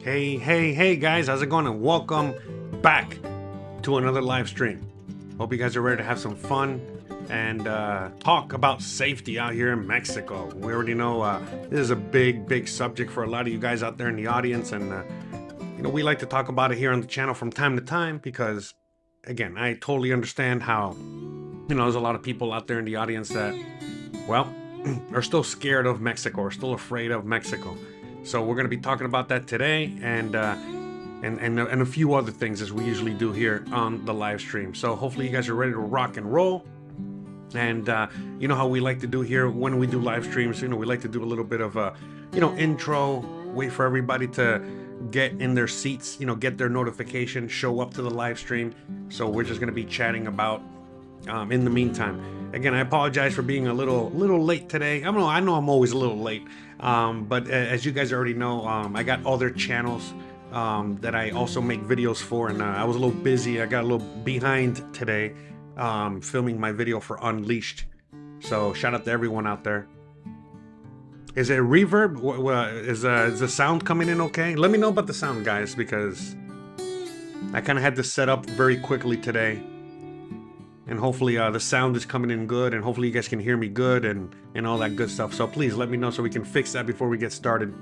Hey guys, how's it going? And welcome back to another live stream. Hope you guys are ready to have some fun and talk about safety out here in Mexico. We already know this is a big subject for a lot of you guys out there in the audience, and we like to talk about it here on the channel from time to time because, again, I totally understand how there's a lot of people out there in the audience that, well, are still scared of Mexico or still afraid of Mexico. So we're going to be talking about that today and a few other things as we usually do here on the live stream. So hopefully you guys are ready to rock and roll. And you know how we like to do here when we do live streams, we like to do a little bit of a, intro, wait for everybody to get in their seats, get their notification, show up to the live stream. So we're just going to be chatting about in the meantime. Again, I apologize for being a little late today. I know I'm always a little late, but as you guys already know, I got other channels that I also make videos for, and I was a little busy. I got a little behind today filming my video for Unleashed. So shout out to everyone out there. Is it reverb? Is the sound coming in okay? Let me know about the sound, guys, because I kind of had this set up very quickly today. And hopefully the sound is coming in good, and hopefully you guys can hear me good and all that good stuff. So please let me know so we can fix that before we get started.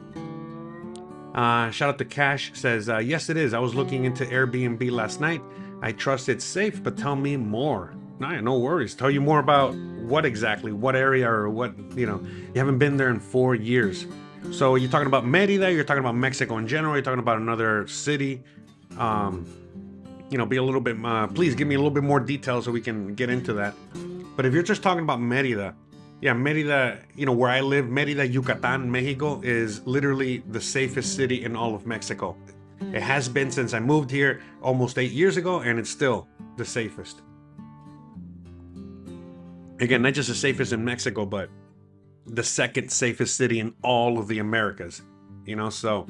Shout out to Cash, says, yes it is. I was looking into Airbnb last night. I trust it's safe, but tell me more. No worries. Tell you more about what exactly, what area, or what, you haven't been there in 4 years. So you're talking about Merida, you're talking about Mexico in general, you're talking about another city. Be a little bit, please give me a little bit more detail so we can get into that. But if you're just talking about Merida, yeah, Merida, where I live, Merida, Yucatan, Mexico, is literally the safest city in all of Mexico. It has been since I moved here almost 8 years ago, and it's still the safest. Again, not just the safest in Mexico, but the second safest city in all of the Americas, so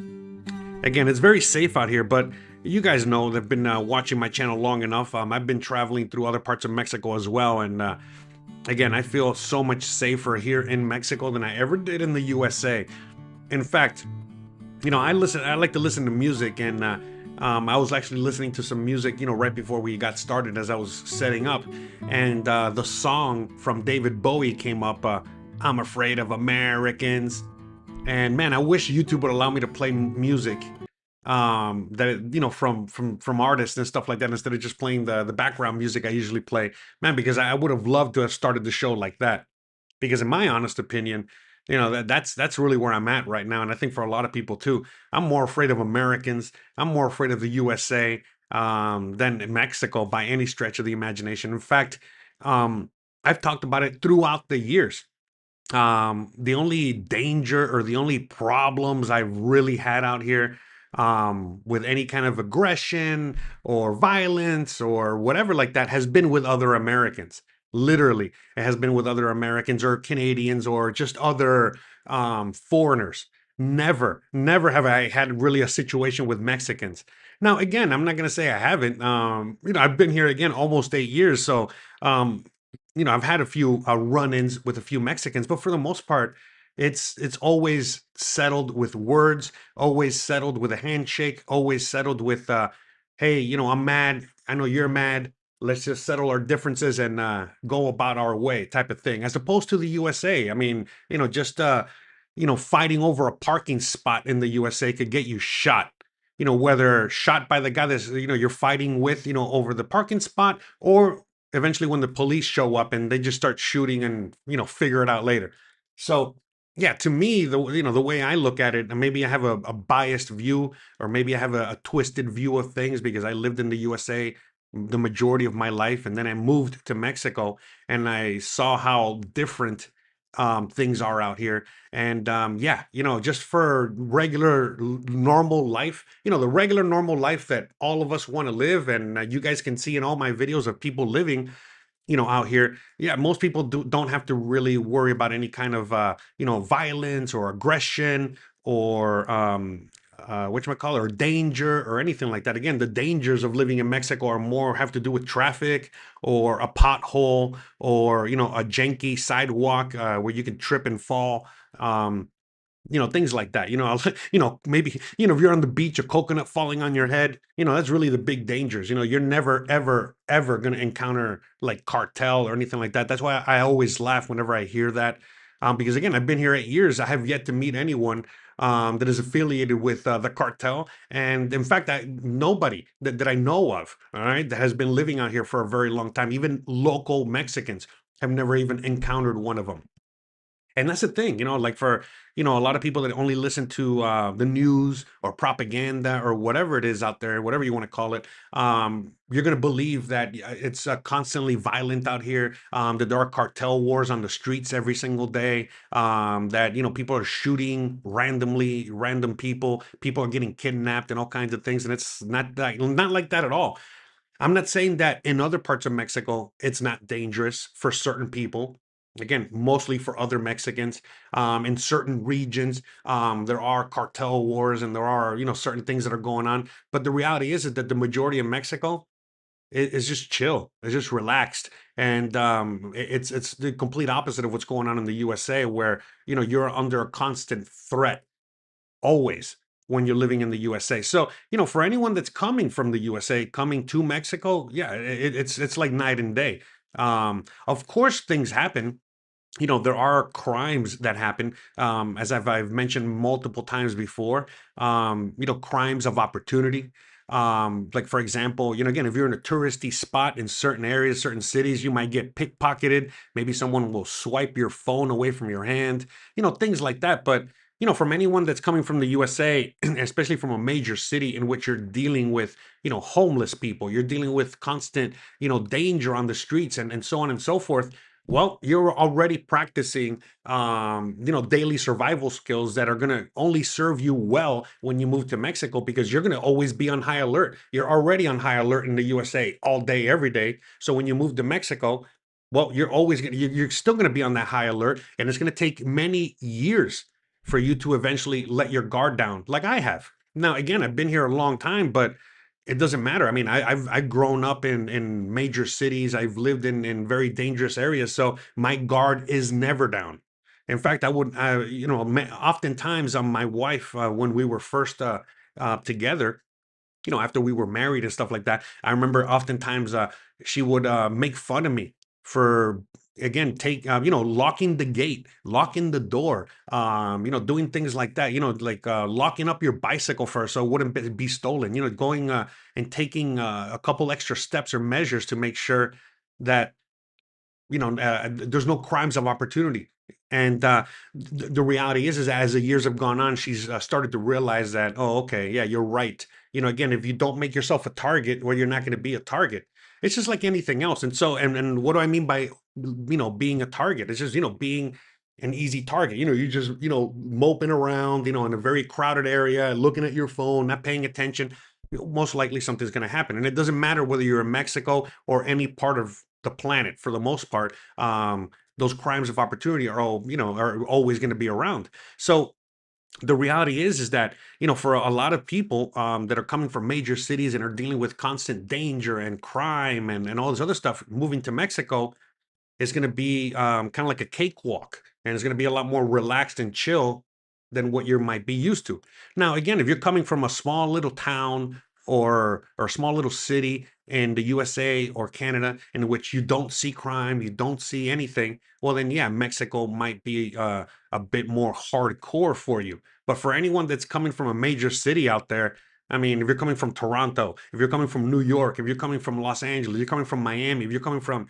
again, it's very safe out here, but you guys know they've been watching my channel long enough. I've been traveling through other parts of Mexico as well, and again, I feel so much safer here in Mexico than I ever did in the USA. In fact, I like to listen to music, and I was actually listening to some music, right before we got started as I was setting up, and the song from David Bowie came up, I'm Afraid of Americans. And man, I wish YouTube would allow me to play music that from artists and stuff like that, instead of just playing the background music I usually play. Man, because I would have loved to have started the show like that, because in my honest opinion, that's really where I'm at right now, and I think for a lot of people too. I'm more afraid of Americans, I'm more afraid of the USA than Mexico by any stretch of the imagination. In fact, I've talked about it throughout the years. The only danger or the only problems I've really had out here with any kind of aggression or violence or whatever like that has been with other Americans. Literally, it has been with other Americans or Canadians or just other foreigners. Never have I had really a situation with Mexicans. Now, again, I'm not going to say I haven't. I've been here again almost 8 years, so I've had a few run-ins with a few Mexicans, but for the most part, it's always settled with words, always settled with a handshake, always settled with, hey, I'm mad, I know you're mad, let's just settle our differences and go about our way, type of thing. As opposed to the USA, I mean, just fighting over a parking spot in the USA could get you shot. Whether shot by the guy that's you're fighting with, over the parking spot, or eventually when the police show up and they just start shooting and figure it out later. So yeah, to me, the way I look at it, and maybe I have a biased view, or maybe I have a twisted view of things because I lived in the USA the majority of my life, and then I moved to Mexico and I saw how different things are out here. And yeah, just for regular normal life, the regular normal life that all of us want to live, and you guys can see in all my videos of people living out here. Yeah, most people don't have to really worry about any kind of violence or aggression or whatchamacallit, or danger or anything like that. Again, the dangers of living in Mexico are more have to do with traffic or a pothole or a janky sidewalk where you can trip and fall. things like that. Maybe, if you're on the beach, a coconut falling on your head, that's really the big dangers. You're never, ever, ever going to encounter like cartel or anything like that. That's why I always laugh whenever I hear that. Because again, I've been here 8 years. I have yet to meet anyone that is affiliated with the cartel. And in fact, nobody that I know of, all right, that has been living out here for a very long time, even local Mexicans, have never even encountered one of them. And that's the thing, like for, a lot of people that only listen to the news or propaganda or whatever it is out there, whatever you want to call it, you're going to believe that it's constantly violent out here, that there are cartel wars on the streets every single day, that, people are shooting randomly, random people are getting kidnapped and all kinds of things. And it's not like that at all. I'm not saying that in other parts of Mexico, it's not dangerous for certain people. Again, mostly for other Mexicans. In certain regions, there are cartel wars and there are, certain things that are going on. But the reality is that the majority of Mexico is just chill. It's just relaxed. And it's the complete opposite of what's going on in the USA, where, you're under a constant threat always when you're living in the USA. So, for anyone that's coming from the USA, coming to Mexico, yeah, it's like night and day. Of course, things happen. There are crimes that happen, as I've mentioned multiple times before. Crimes of opportunity. Like for example, again, if you're in a touristy spot in certain areas, certain cities, you might get pickpocketed. Maybe someone will swipe your phone away from your hand. Things like that. But from anyone that's coming from the USA, especially from a major city in which you're dealing with, homeless people, you're dealing with constant, danger on the streets and so on and so forth. Well, you're already practicing, daily survival skills that are going to only serve you well when you move to Mexico, because you're going to always be on high alert. You're already on high alert in the USA all day, every day. So when you move to Mexico, well, you're still going to be on that high alert, and it's going to take many years for you to eventually let your guard down, like I have. Now, again, I've been here a long time, but it doesn't matter. I mean, I've grown up in major cities. I've lived in very dangerous areas, so my guard is never down. In fact, I would, oftentimes, my wife, when we were first together, after we were married and stuff like that, I remember oftentimes she would make fun of me for, again, locking the gate, locking the door, doing things like that, like locking up your bicycle first so it wouldn't be stolen, going and taking a couple extra steps or measures to make sure that there's no crimes of opportunity. And the reality is as the years have gone on, she's started to realize that, oh, okay, yeah, you're right. Again, if you don't make yourself a target, well, you're not going to be a target. It's just like anything else. And so, and what do I mean by, being a target? It's just, being an easy target. You just, moping around, in a very crowded area, looking at your phone, not paying attention. Most likely something's going to happen. And it doesn't matter whether you're in Mexico or any part of the planet. For the most part, those crimes of opportunity are always going to be around. So the reality is that, for a lot of people that are coming from major cities and are dealing with constant danger and crime and all this other stuff, moving to Mexico is going to be kind of like a cakewalk, and it's going to be a lot more relaxed and chill than what you might be used to. Now, again, if you're coming from a small little town or a small little city in the USA or Canada in which you don't see crime, you don't see anything, well, then yeah, Mexico might be a bit more hardcore for you. But for anyone that's coming from a major city out there, I mean, if you're coming from Toronto, if you're coming from New York, if you're coming from Los Angeles, you're coming from Miami, if you're coming from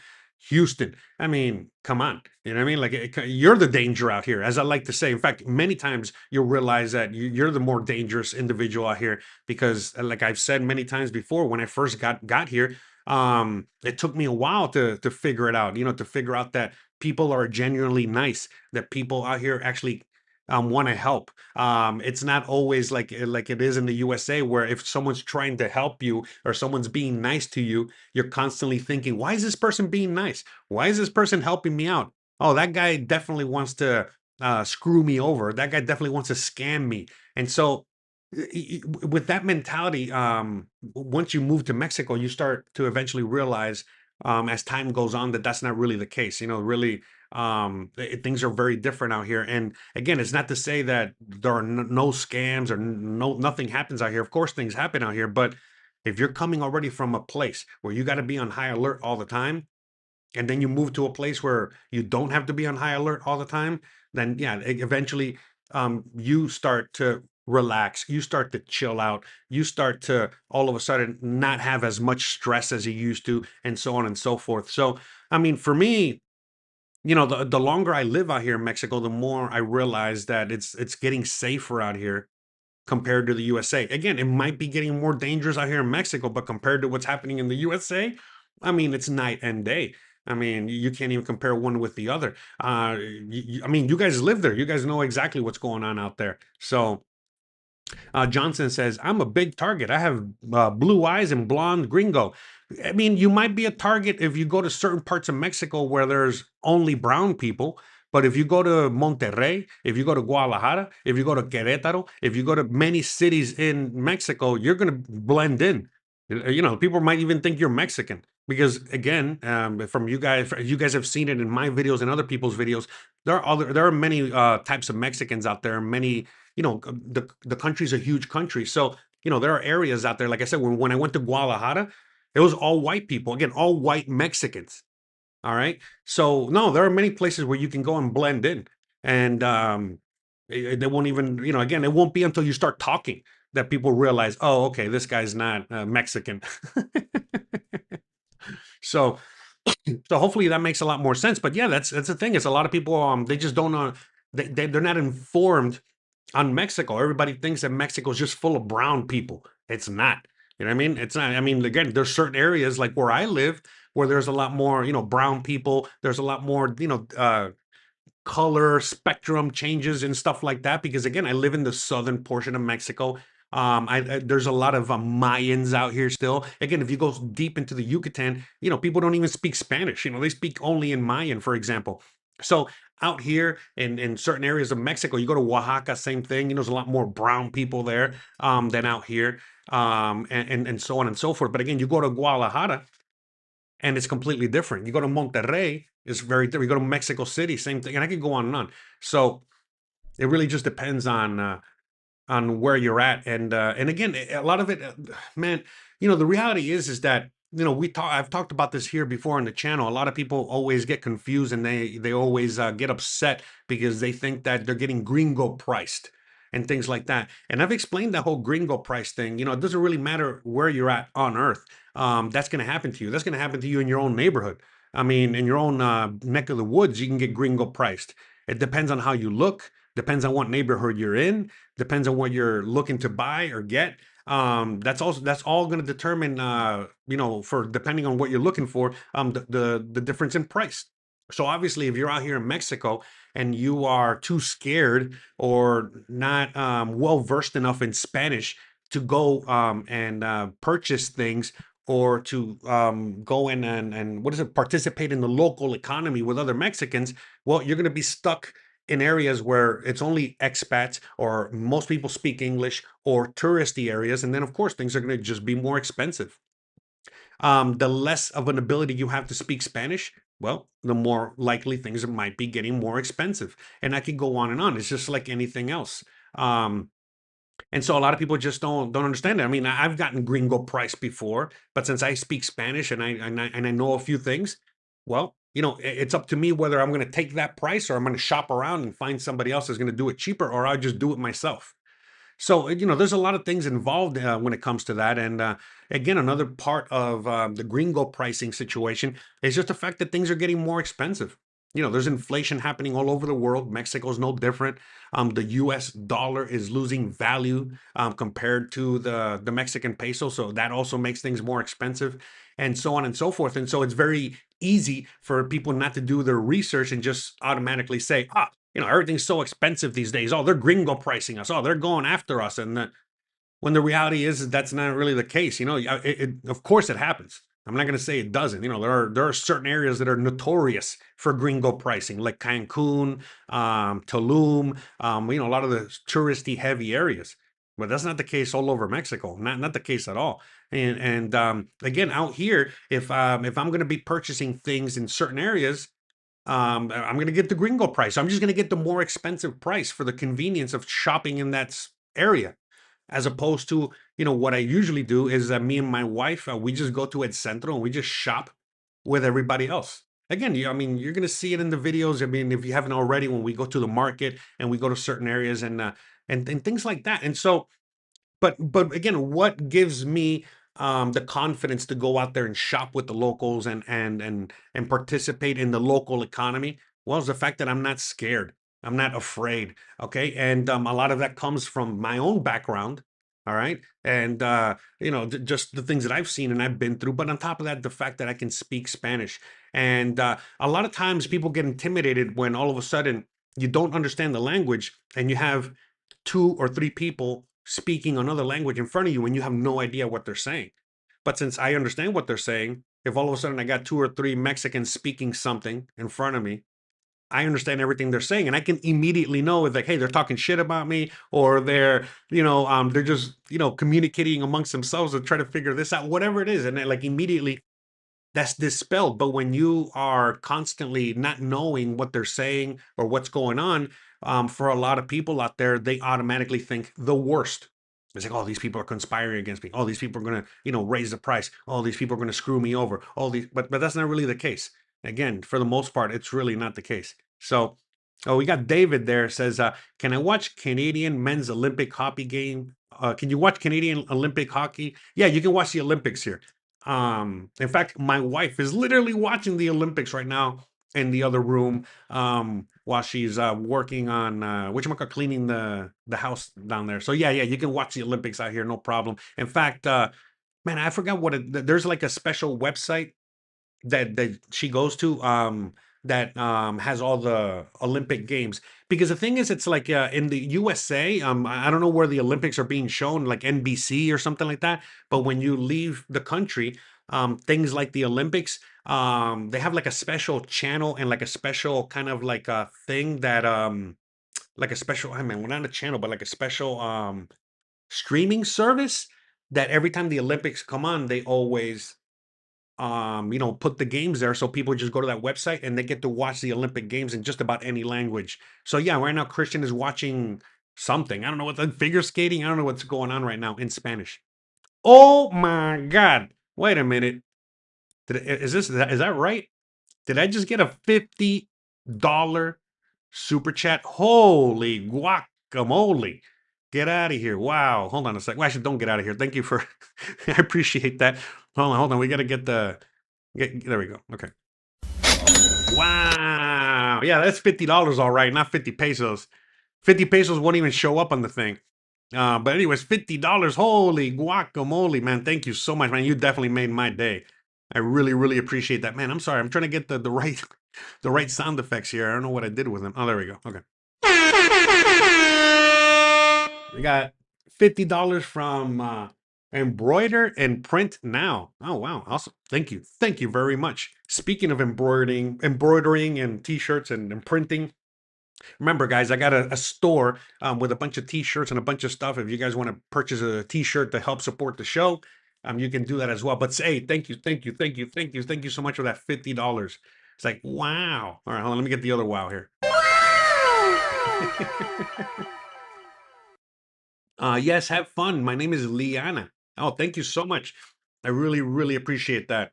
Houston. I mean, come on. You know what I mean? Like, you're the danger out here, as I like to say. In fact, many times you'll realize that you're the more dangerous individual out here because, like I've said many times before, when I first got here, it took me a while to figure it out. To figure out that people are genuinely nice, that people out here actually want to help. It's not always like it is in the USA, where if someone's trying to help you or someone's being nice to you, you're constantly thinking, why is this person being nice? Why is this person helping me out? Oh, that guy definitely wants to screw me over. That guy definitely wants to scam me. And so, with that mentality, once you move to Mexico, you start to eventually realize, as time goes on, that's not really the case. Really, things are very different out here. And again, it's not to say that there are no scams or nothing happens out here. Of course, things happen out here, but if you're coming already from a place where you got to be on high alert all the time, and then you move to a place where you don't have to be on high alert all the time, then yeah, eventually you start to relax, you start to chill out, you start to all of a sudden not have as much stress as you used to, and so on and so forth. So, I mean, for me, the longer I live out here in Mexico, the more I realize that it's getting safer out here compared to the USA. Again, it might be getting more dangerous out here in Mexico, but compared to what's happening in the USA, I mean, it's night and day. I mean, you can't even compare one with the other. I mean, you guys live there. You guys know exactly what's going on out there. So, Johnson says, I'm a big target. I have blue eyes and blonde gringo. I mean, you might be a target if you go to certain parts of Mexico where there's only brown people. But if you go to Monterrey, if you go to Guadalajara, if you go to Querétaro, if you go to many cities in Mexico, you're going to blend in. People might even think you're Mexican because, again, from you guys have seen it in my videos and other people's videos. There are many types of Mexicans out there. Many, the country's a huge country, so there are areas out there. Like I said, when I went to Guadalajara, it was all white people. Again, all white Mexicans. All right. So no, there are many places where you can go and blend in, and they won't even, again, it won't be until you start talking that people realize, oh, okay, this guy's not Mexican. So, so hopefully that makes a lot more sense. But yeah, that's the thing. Is a lot of people they just don't know, they're not informed on Mexico. Everybody thinks that Mexico is just full of brown people. It's not. You know what I mean? It's not. I mean, again, there's certain areas like where I live where there's a lot more, brown people. There's a lot more, color spectrum changes and stuff like that. Because again, I live in the southern portion of Mexico. There's a lot of Mayans out here still. Again, if you go deep into the Yucatan, people don't even speak Spanish. They speak only in Mayan, for example. So out here in certain areas of Mexico, you go to Oaxaca, same thing. There's a lot more brown people there than out here, and so on and so forth. But again, you go to Guadalajara, and it's completely different. You go to Monterrey, it's very different. You go to Mexico City, same thing, and I could go on and on. So it really just depends on where you're at, and again, a lot of it, man. The reality is that I've talked about this here before on the channel. A lot of people always get confused, and they always get upset because they think that they're getting gringo priced and things like that. And I've explained that whole gringo price thing. It doesn't really matter where you're at on Earth. That's going to happen to you. That's going to happen to you in your own neighborhood. I mean, in your own neck of the woods, you can get gringo priced. It depends on how you look. Depends on what neighborhood you're in. Depends on what you're looking to buy or get. That's all going to determine, for depending on what you're looking for, the difference in price. So obviously, if you're out here in Mexico and you are too scared or not well versed enough in Spanish to go and purchase things, or to go in and what is it, participate in the local economy with other Mexicans, well, you're going to be stuck in areas where it's only expats or most people speak English or touristy areas. And then, of course, things are going to just be more expensive. The less of an ability you have to speak Spanish, well, the more likely things might be getting more expensive. And I could go on and on. It's just like anything else. And so a lot of people just don't understand it. I mean, I've gotten gringo price before, but since I speak Spanish and I know a few things, well, it's up to me whether I'm going to take that price or I'm going to shop around and find somebody else that's going to do it cheaper, or I'll just do it myself. So, there's a lot of things involved when it comes to that. And again, another part of the gringo pricing situation is just the fact that things are getting more expensive. There's inflation happening all over the world. Mexico's no different. The US dollar is losing value compared to the Mexican peso. So that also makes things more expensive, and so on and so forth. And so it's very easy for people not to do their research and just automatically say, everything's so expensive these days. Oh, they're gringo pricing us. Oh, they're going after us. And when the reality is that's not really the case. Of course it happens. I'm not going to say it doesn't. There are certain areas that are notorious for gringo pricing, like Cancun, Tulum, a lot of the touristy heavy areas. But that's not the case all over Mexico. Not the case at all. And again, out here, if I'm going to be purchasing things in certain areas, I'm going to get the Gringo price. I'm just going to get the more expensive price for the convenience of shopping in that area, as opposed to, what I usually do is that me and my wife, we just go to El Centro and we just shop with everybody else. Again, I mean, you're going to see it in the videos. I mean, if you haven't already, when we go to the market and we go to certain areas and things like that. And so, but again, what gives me the confidence to go out there and shop with the locals and participate in the local economy? Well, it's the fact that I'm not scared. I'm not afraid. Okay, and a lot of that comes from my own background. All right, and just the things that I've seen and I've been through. But on top of that, the fact that I can speak Spanish, and a lot of times people get intimidated when all of a sudden you don't understand the language and you have two or three people speaking another language in front of you and you have no idea what they're saying. But since I understand what they're saying, if all of a sudden I got two or three Mexicans speaking something in front of me, I understand everything they're saying, and I can immediately know if, like, hey, they're talking shit about me, or they're just communicating amongst themselves to try to figure this out, whatever it is, and then, like, immediately that's dispelled. But when you are constantly not knowing what they're saying or what's going on, for a lot of people out there, they automatically think the worst. It's like, oh, these people are conspiring against me. Oh, these people are gonna, raise the price. Oh, these people are gonna screw me over. All these, but that's not really the case. Again, for the most part, it's really not the case. So, oh, we got David there. Says, can I watch Canadian men's Olympic hockey game? Can you watch Canadian Olympic hockey? Yeah, you can watch the Olympics here. In fact, my wife is literally watching the Olympics right now in the other room, while she's working on cleaning the house down there. So yeah, you can watch the Olympics out here, no problem. In fact, man, I forgot what there's like a special website that she goes to, that has all the Olympic games. Because the thing is, it's like, in the USA, I don't know where the Olympics are being shown, like NBC or something like that. But when you leave the country, things like the Olympics, they have like a special channel and like a special kind of like a thing that, like a special, I mean, well, not a channel, but like a special streaming service, that every time the Olympics come on, they always put the games there, so people just go to that website and they get to watch the Olympic games in just about any language. So yeah, right now Christian is watching something. I don't know what the figure skating. I don't know what's going on right now in Spanish. Oh my God! Wait a minute. Is that right? Did I just get a $50 super chat? Holy guacamole! Get out of here! Wow. Hold on a sec. Well, actually, don't get out of here. Thank you for. I appreciate that. Hold on. We got to get the. There we go. Okay. Wow. Yeah, that's $50 all right, not 50 pesos. 50 pesos won't even show up on the thing. But anyways, $50. Holy guacamole, man. Thank you so much, man. You definitely made my day. I really, really appreciate that. Man, I'm sorry. I'm trying to get the right the right sound effects here. I don't know what I did with them. Oh, there we go. Okay. We got $50 from Embroider and Print Now. Oh wow, awesome. Thank you. Thank you very much. Speaking of embroidering and t-shirts and printing, remember guys, I got a store with a bunch of t-shirts and a bunch of stuff. If you guys want to purchase a t-shirt to help support the show, you can do that as well. But say thank you, thank you, thank you, thank you, thank you so much for that $50. It's like, wow. All right, hold on, let me get the other wow here. Yes, have fun. My name is Liana. Oh, thank you so much. I really, really appreciate that.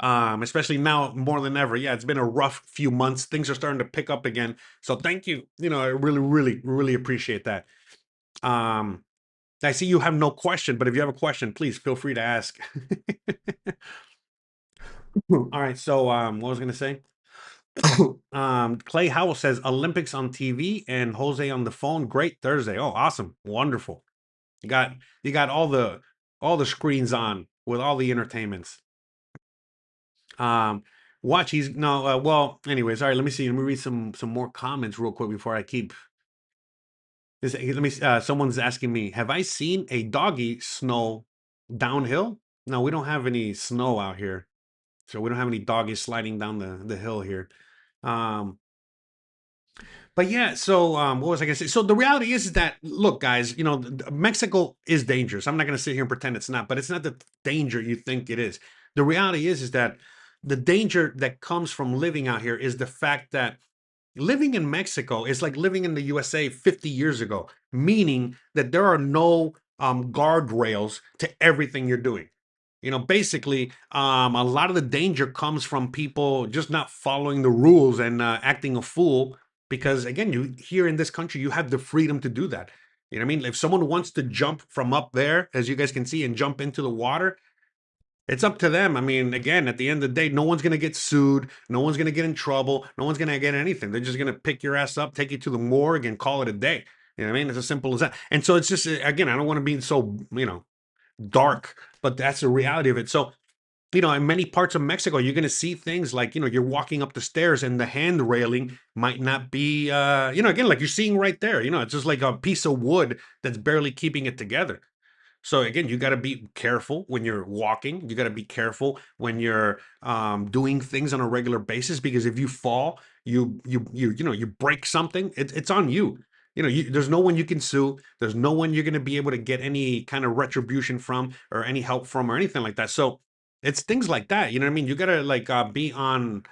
Especially now more than ever. Yeah, it's been a rough few months. Things are starting to pick up again. So thank you. I really, really, really appreciate that. Um, I see you have no question, but if you have a question, please feel free to ask. All right. So, what was I gonna say? Clay Howell says Olympics on TV and Jose on the phone. Great Thursday. Oh, awesome. Wonderful. You got all the screens on with all the entertainments. Um, watch. He's no. Well, anyways, all right. Let me see. Let me read some more comments real quick before I keep. Let me. Someone's asking me, have I seen a doggy snow downhill? No, we don't have any snow out here, so we don't have any doggies sliding down the hill here. Um, But yeah, so what was I gonna say? So the reality is that, look, guys, Mexico is dangerous. I'm not gonna sit here and pretend it's not, but it's not the danger you think it is. The reality is that the danger that comes from living out here is the fact that living in Mexico is like living in the USA 50 years ago, meaning that there are no guardrails to everything you're doing. Basically, a lot of the danger comes from people just not following the rules and acting a fool. Because again, you here in this country, you have the freedom to do that. You know what I mean? If someone wants to jump from up there, as you guys can see, and jump into the water, it's up to them. I mean, again, at the end of the day, no one's gonna get sued. No one's gonna get in trouble. No one's gonna get anything. They're just gonna pick your ass up, take you to the morgue, and call it a day. You know what I mean? It's as simple as that. And so it's just again, I don't want to be so dark, but that's the reality of it. So in many parts of Mexico, you're going to see things like, you're walking up the stairs and the hand railing might not be, again, like you're seeing right there, it's just like a piece of wood that's barely keeping it together. So again, you got to be careful when you're walking. You got to be careful when you're doing things on a regular basis, because if you fall, you break something, it's on you. There's no one you can sue. There's no one you're going to be able to get any kind of retribution from or any help from or anything like that. So it's things like that. You know what I mean? You got to like be on.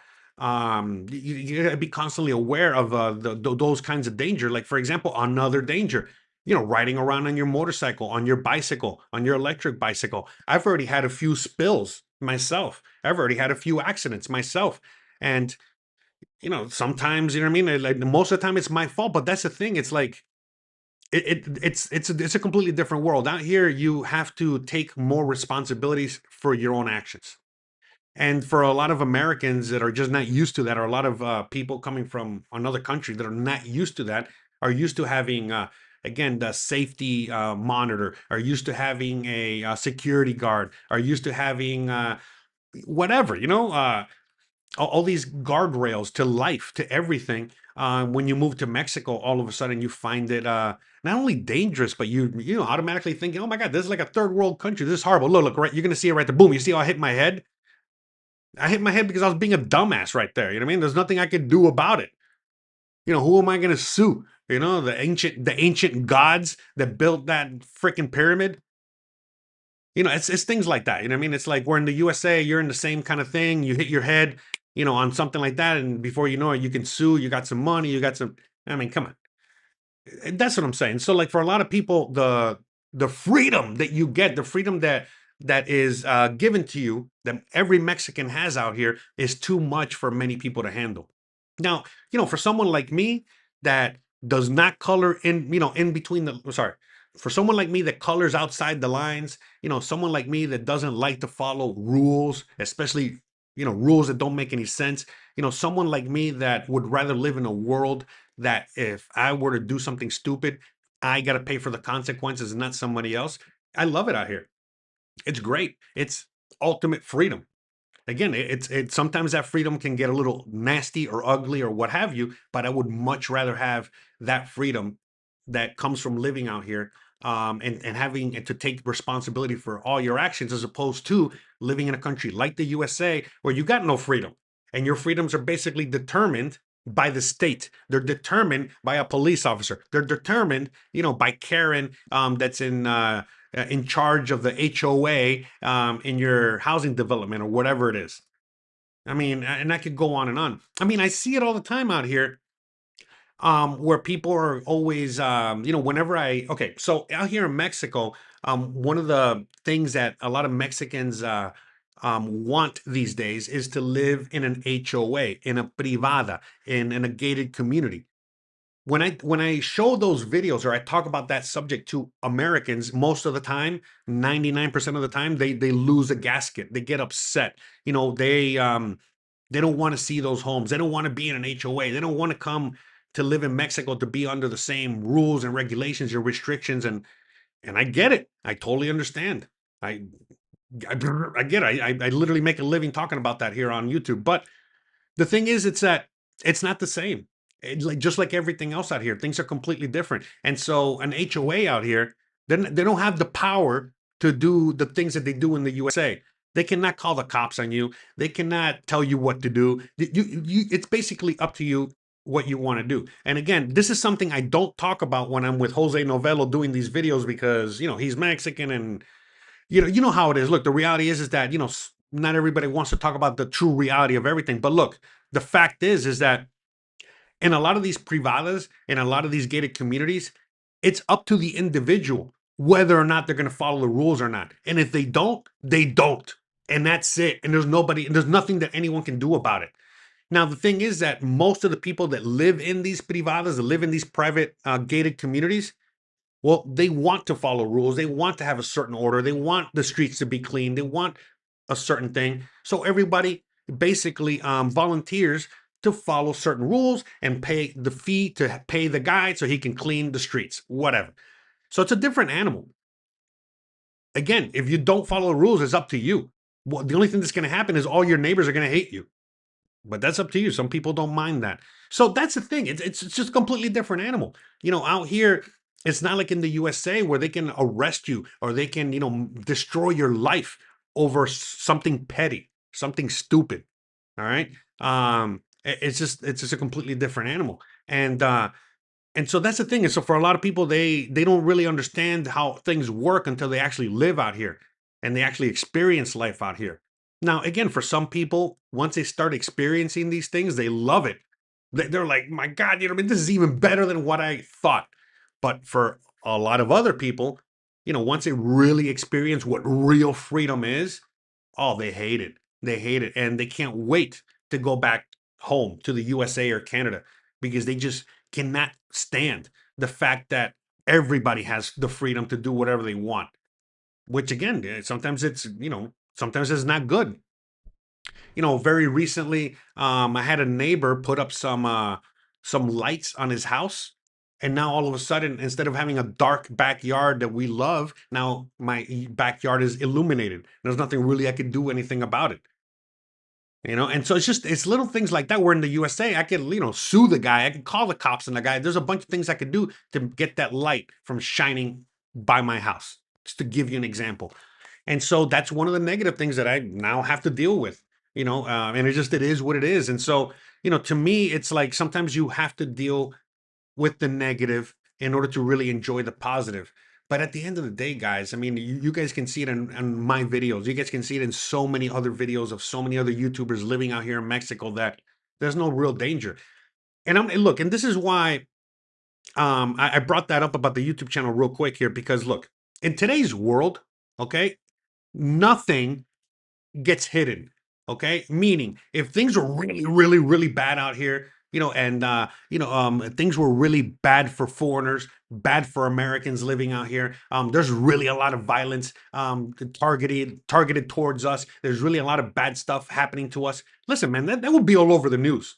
You got to be constantly aware of those kinds of danger. Like for example, another danger, riding around on your motorcycle, on your bicycle, on your electric bicycle. I've already had a few spills myself. I've already had a few accidents myself. And, sometimes, you know what I mean? Like most of the time it's my fault, but that's the thing. It's like, it's a completely different world. Out here, you have to take more responsibilities for your own actions. And for a lot of Americans that are just not used to that, or a lot of people coming from another country that are not used to that, are used to having, again, the safety monitor, are used to having a, security guard, are used to having whatever, all these guardrails to life, to everything. When you move to Mexico, all of a sudden you find it not only dangerous, but you automatically thinking, oh my God, this is like a third world country. This is horrible. Look, right, you're gonna see it right there. Boom, you see how I hit my head? I hit my head because I was being a dumbass right there. You know what I mean? There's nothing I could do about it. Who am I going to sue? The ancient gods that built that freaking pyramid. It's things like that. You know what I mean? It's like we're in the USA, you're in the same kind of thing. You hit your head, on something like that, and before you know it, you can sue. You got some money. You got some. I mean, come on. That's what I'm saying. So like for a lot of people, the freedom that you get, the freedom that is given to you, that every Mexican has out here, is too much for many people to handle. Now, for someone like me that does not color in between the sorry, for someone like me that colors outside the lines, someone like me that doesn't like to follow rules, especially rules that don't make any sense, someone like me that would rather live in a world that if I were to do something stupid, I got to pay for the consequences and not somebody else. I love it out here. It's great. It's ultimate freedom. Again, it's sometimes that freedom can get a little nasty or ugly or what have you, but I would much rather have that freedom that comes from living out here, and having and to take responsibility for all your actions, as opposed to living in a country like the USA where you got no freedom and your freedoms are basically determined by the state. They're determined by a police officer. They're determined, by Karen, that's in charge of the HOA in your housing development or whatever it is. I mean, and I could go on and on. I mean, I see it all the time out here, where people are always, whenever okay, so out here in Mexico, one of the things that a lot of Mexicans want these days is to live in an HOA, in a privada, in a gated community. When I show those videos or I talk about that subject to Americans, most of the time, 99% of the time, they lose a gasket. They get upset. They don't want to see those homes. They don't want to be in an HOA. They don't want to come to live in Mexico to be under the same rules and regulations and restrictions. And I get it. I totally understand. I I get it. I literally make a living talking about that here on YouTube. But the thing is, it's that it's not the same. Like just like everything else out here, things are completely different. And so an HOA out here, they don't have the power to do the things that they do in the USA. They cannot call the cops on you. They cannot tell you what to do. It's basically up to you what you want to do. And again, this is something I don't talk about when I'm with Jose Novelo doing these videos because, he's Mexican and you know how it is. Look, the reality is that, not everybody wants to talk about the true reality of everything. But look, the fact is that in a lot of these privadas, in a lot of these gated communities, it's up to the individual whether or not they're going to follow the rules or not. And if they don't, they don't. And that's it. And there's nothing that anyone can do about it. Now, the thing is that most of the people that live in these privadas, that live in these private gated communities, well, they want to follow rules. They want to have a certain order. They want the streets to be clean. They want a certain thing. So everybody basically volunteers to follow certain rules and pay the fee to pay the guy so he can clean the streets, whatever. So it's a different animal. Again, if you don't follow the rules, it's up to you. Well, the only thing that's going to happen is all your neighbors are going to hate you. But that's up to you. Some people don't mind that. So that's the thing. It's just a completely different animal. Out here, it's not like in the USA where they can arrest you or they can, destroy your life over something petty, something stupid. All right. It's just a completely different animal. And so that's the thing. And so for a lot of people, they don't really understand how things work until they actually live out here and they actually experience life out here. Now, again, for some people, once they start experiencing these things, they love it. They're like, my God, this is even better than what I thought. But for a lot of other people, once they really experience what real freedom is, oh, they hate it. They hate it. And they can't wait to go back home to the USA or Canada because they just cannot stand the fact that everybody has the freedom to do whatever they want, which again, sometimes sometimes it's not good. Very recently, I had a neighbor put up some lights on his house. And now all of a sudden, instead of having a dark backyard that we love, now my backyard is illuminated. There's nothing really I could do anything about it. And so it's little things like that where in the USA I could, sue the guy. I could call the cops on the guy. There's a bunch of things I could do to get that light from shining by my house, just to give you an example. And so that's one of the negative things that I now have to deal with, and it is what it is. And so, to me, it's like sometimes you have to deal with the negative in order to really enjoy the positive. But at the end of the day, guys, I mean, you guys can see it in my videos. You guys can see it in so many other videos of so many other YouTubers living out here in Mexico that there's no real danger. And look, and this is why I brought that up about the YouTube channel real quick here, because look, in today's world, okay, nothing gets hidden. Okay. Meaning if things are really, really, really bad out here, and things were really bad for foreigners, bad for Americans living out here. There's really a lot of violence targeted towards us. There's really a lot of bad stuff happening to us. Listen, man, that would be all over the news.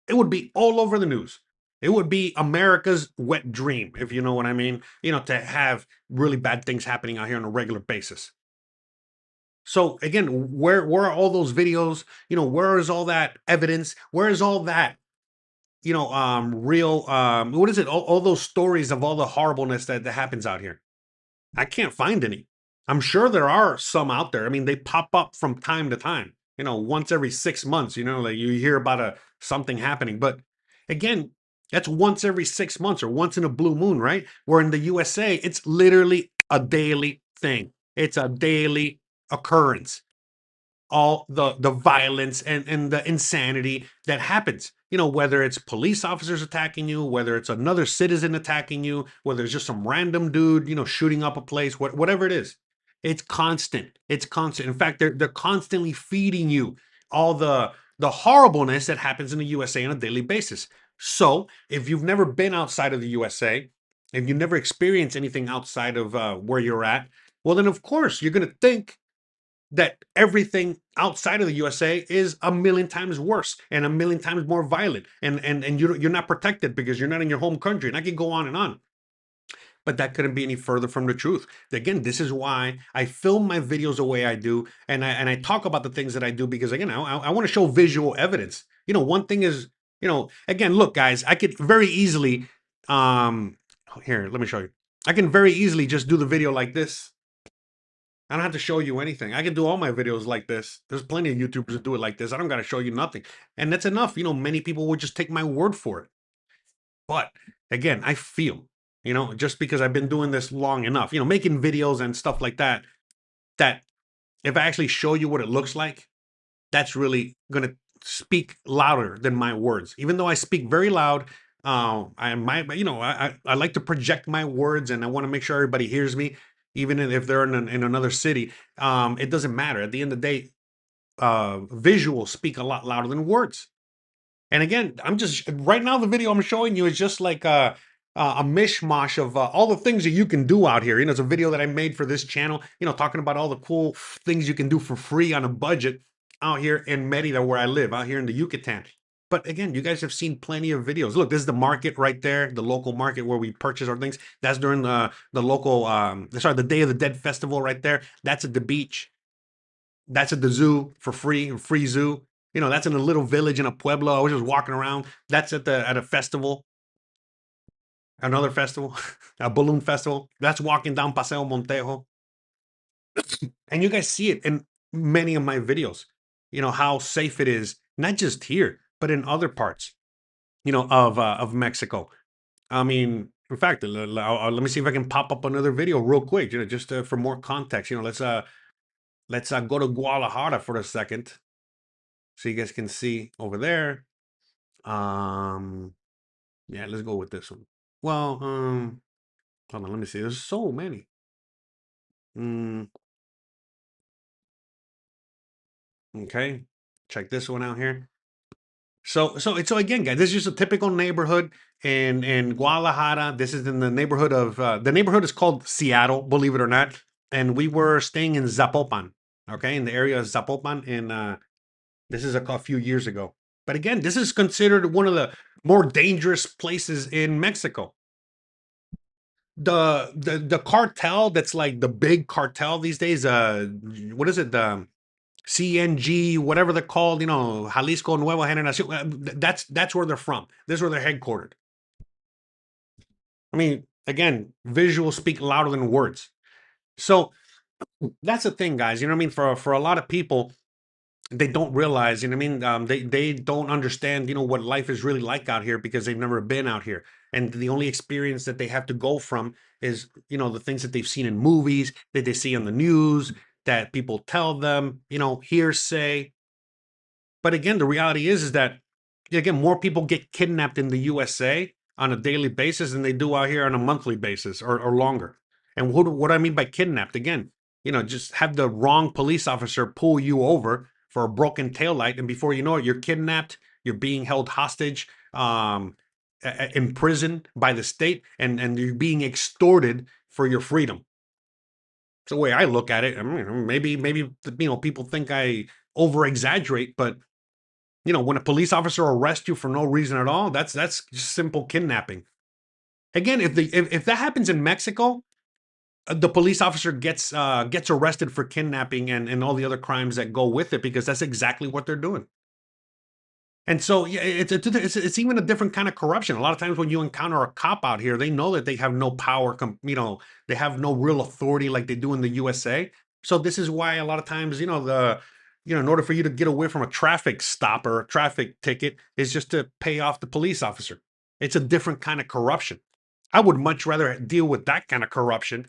It would be all over the news. It would be America's wet dream, if you know what I mean, to have really bad things happening out here on a regular basis. So again, where are all those videos? Where is all that evidence? Where is all that, real what is it? All those stories of all the horribleness that happens out here. I can't find any. I'm sure there are some out there. I mean, they pop up from time to time, once every 6 months, like you hear about something happening. But again, that's once every 6 months or once in a blue moon, right? Where in the USA, it's literally a daily thing. It's a daily occurrence. All the violence and the insanity that happens, whether it's police officers attacking you, whether it's another citizen attacking you, whether it's just some random dude, shooting up a place, whatever it is. It's constant. In fact, they're constantly feeding you all the horribleness that happens in the USA on a daily basis. So if you've never been outside of the USA, if you've never experienced anything outside of where you're at, well, then of course you're going to think that everything outside of the USA is a million times worse and a million times more violent, and you're not protected because you're not in your home country. And I can go on and on, but that couldn't be any further from the truth. Again, this is why I film my videos the way I do, and I talk about the things that I do, because again, I want to show visual evidence. One thing is, again, look, guys, I could very easily, here, let me show you. I can very easily just do the video like this I don't have to show you anything. I can do all my videos like this. There's plenty of YouTubers that do it like this. I don't got to show you nothing. And that's enough. Many people would just take my word for it. But again, I feel, just because I've been doing this long enough, making videos and stuff like that, that if I actually show you what it looks like, that's really going to speak louder than my words. Even though I speak very loud, I might, I like to project my words, and I want to make sure everybody hears me, even if they're in another city. It doesn't matter. At the end of the day, visuals speak a lot louder than words. And again, I'm just right now, the video I'm showing you is just like a mishmash of all the things that you can do out here. It's a video that I made for this channel, talking about all the cool things you can do for free on a budget out here in Merida, where I live, out here in the Yucatan. But again, you guys have seen plenty of videos. Look, this is the market right there, the local market where we purchase our things. That's during the local, the Day of the Dead festival right there. That's at the beach. That's at the zoo for free zoo. That's in a little village in a pueblo. I was just walking around. That's at a festival, another festival, a balloon festival. That's walking down Paseo Montejo. And you guys see it in many of my videos, how safe it is, not just here, but in other parts, of Mexico. I mean, in fact, let me see if I can pop up another video real quick, just for more context. Let's go to Guadalajara for a second, so you guys can see over there. Yeah, let's go with this one. Well, hold on, let me see. There's so many. Mm, okay, check this one out here. So again, guys, this is just a typical neighborhood in Guadalajara. This is in the neighborhood of the neighborhood is called Seattle, believe it or not. And we were staying in Zapopan, okay, in the area of Zapopan, and this is a few years ago. But again, this is considered one of the more dangerous places in Mexico. The cartel that's like the big cartel these days, what is it, the CNG, whatever they're called, Jalisco Nueva Generación, that's where they're from. This is where they're headquartered. I mean, again, visuals speak louder than words. So that's the thing, guys. You know what I mean? For a lot of people, they don't realize, you know what I mean? They don't understand, what life is really like out here, because they've never been out here. And the only experience that they have to go from is, the things that they've seen in movies, that they see on the news, that people tell them, hearsay. But again, the reality is that, again, more people get kidnapped in the USA on a daily basis than they do out here on a monthly basis, or longer. And what I mean by kidnapped, again, just have the wrong police officer pull you over for a broken taillight, and before you know it, you're kidnapped, you're being held hostage, imprisoned by the state, and you're being extorted for your freedom. It's the way I look at it. I mean, maybe people think I over exaggerate, but when a police officer arrests you for no reason at all, that's just simple kidnapping. Again, if that happens in Mexico, the police officer gets arrested for kidnapping and all the other crimes that go with it, because that's exactly what they're doing. And so, yeah, it's even a different kind of corruption. A lot of times when you encounter a cop out here, they know that they have no power, they have no real authority like they do in the USA. So this is why a lot of times, in order for you to get away from a traffic stop or a traffic ticket, is just to pay off the police officer. It's a different kind of corruption. I would much rather deal with that kind of corruption,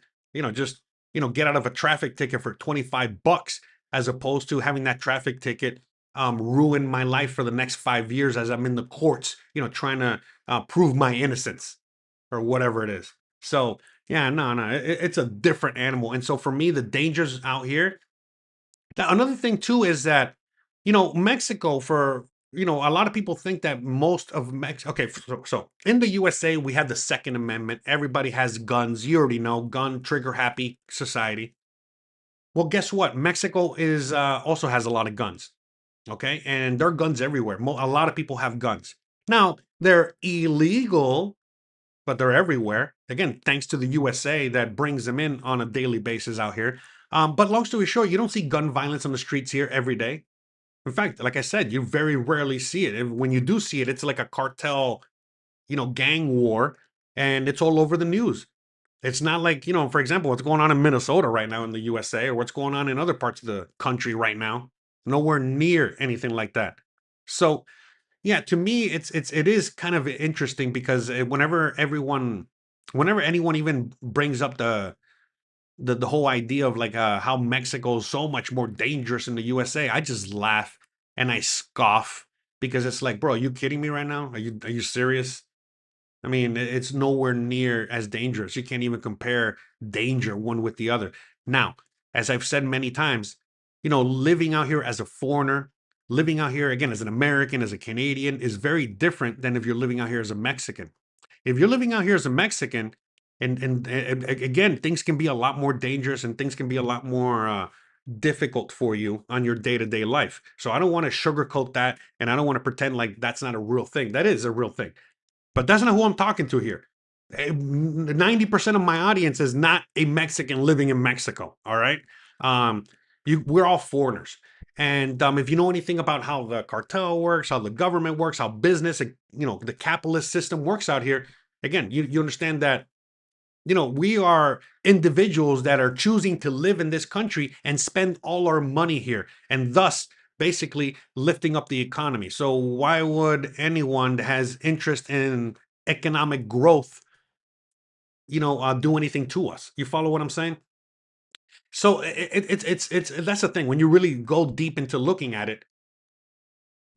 just, get out of a traffic ticket for 25 bucks, as opposed to having that traffic ticket ruin my life for the next 5 years as I'm in the courts, trying to prove my innocence or whatever it is. So yeah, no, it's a different animal. And so for me, the dangers out here. Another thing too is that, Mexico, for a lot of people think that most of Mexico. Okay, so in the USA we have the Second Amendment. Everybody has guns. You already know, gun trigger happy society. Well, guess what? Mexico is also has a lot of guns. Okay, and there are guns everywhere. A lot of people have guns. Now, they're illegal, but they're everywhere. Again, thanks to the USA that brings them in on a daily basis out here. But long story short, you don't see gun violence on the streets here every day. In fact, like I said, you very rarely see it. And when you do see it, it's like a cartel, gang war, and it's all over the news. It's not like, for example, what's going on in Minnesota right now in the USA, or what's going on in other parts of the country right now. Nowhere near anything like that. So, yeah, to me, it is kind of interesting because whenever anyone even brings up the whole idea of like how Mexico is so much more dangerous in the USA, I just laugh and I scoff because it's like, bro, are you kidding me right now? Are you serious? I mean, it's nowhere near as dangerous. You can't even compare danger one with the other. Now, as I've said many times, living out here as a foreigner, living out here again as an American, as a Canadian, is very different than if you're living out here as a Mexican. If you're living out here as a Mexican, and again, things can be a lot more dangerous and things can be a lot more difficult for you on your day to day life. So I don't want to sugarcoat that, and I don't want to pretend like that's not a real thing. That is a real thing. But that's not who I'm talking to here. 90% of my audience is not a Mexican living in Mexico. All right. Um, we're all foreigners. And if you know anything about how the cartel works, how the government works, how business, the capitalist system works out here, again, you understand that, we are individuals that are choosing to live in this country and spend all our money here. And thus, basically lifting up the economy. So why would anyone that has interest in economic growth, do anything to us? You follow what I'm saying? So it's that's the thing. When you really go deep into looking at it,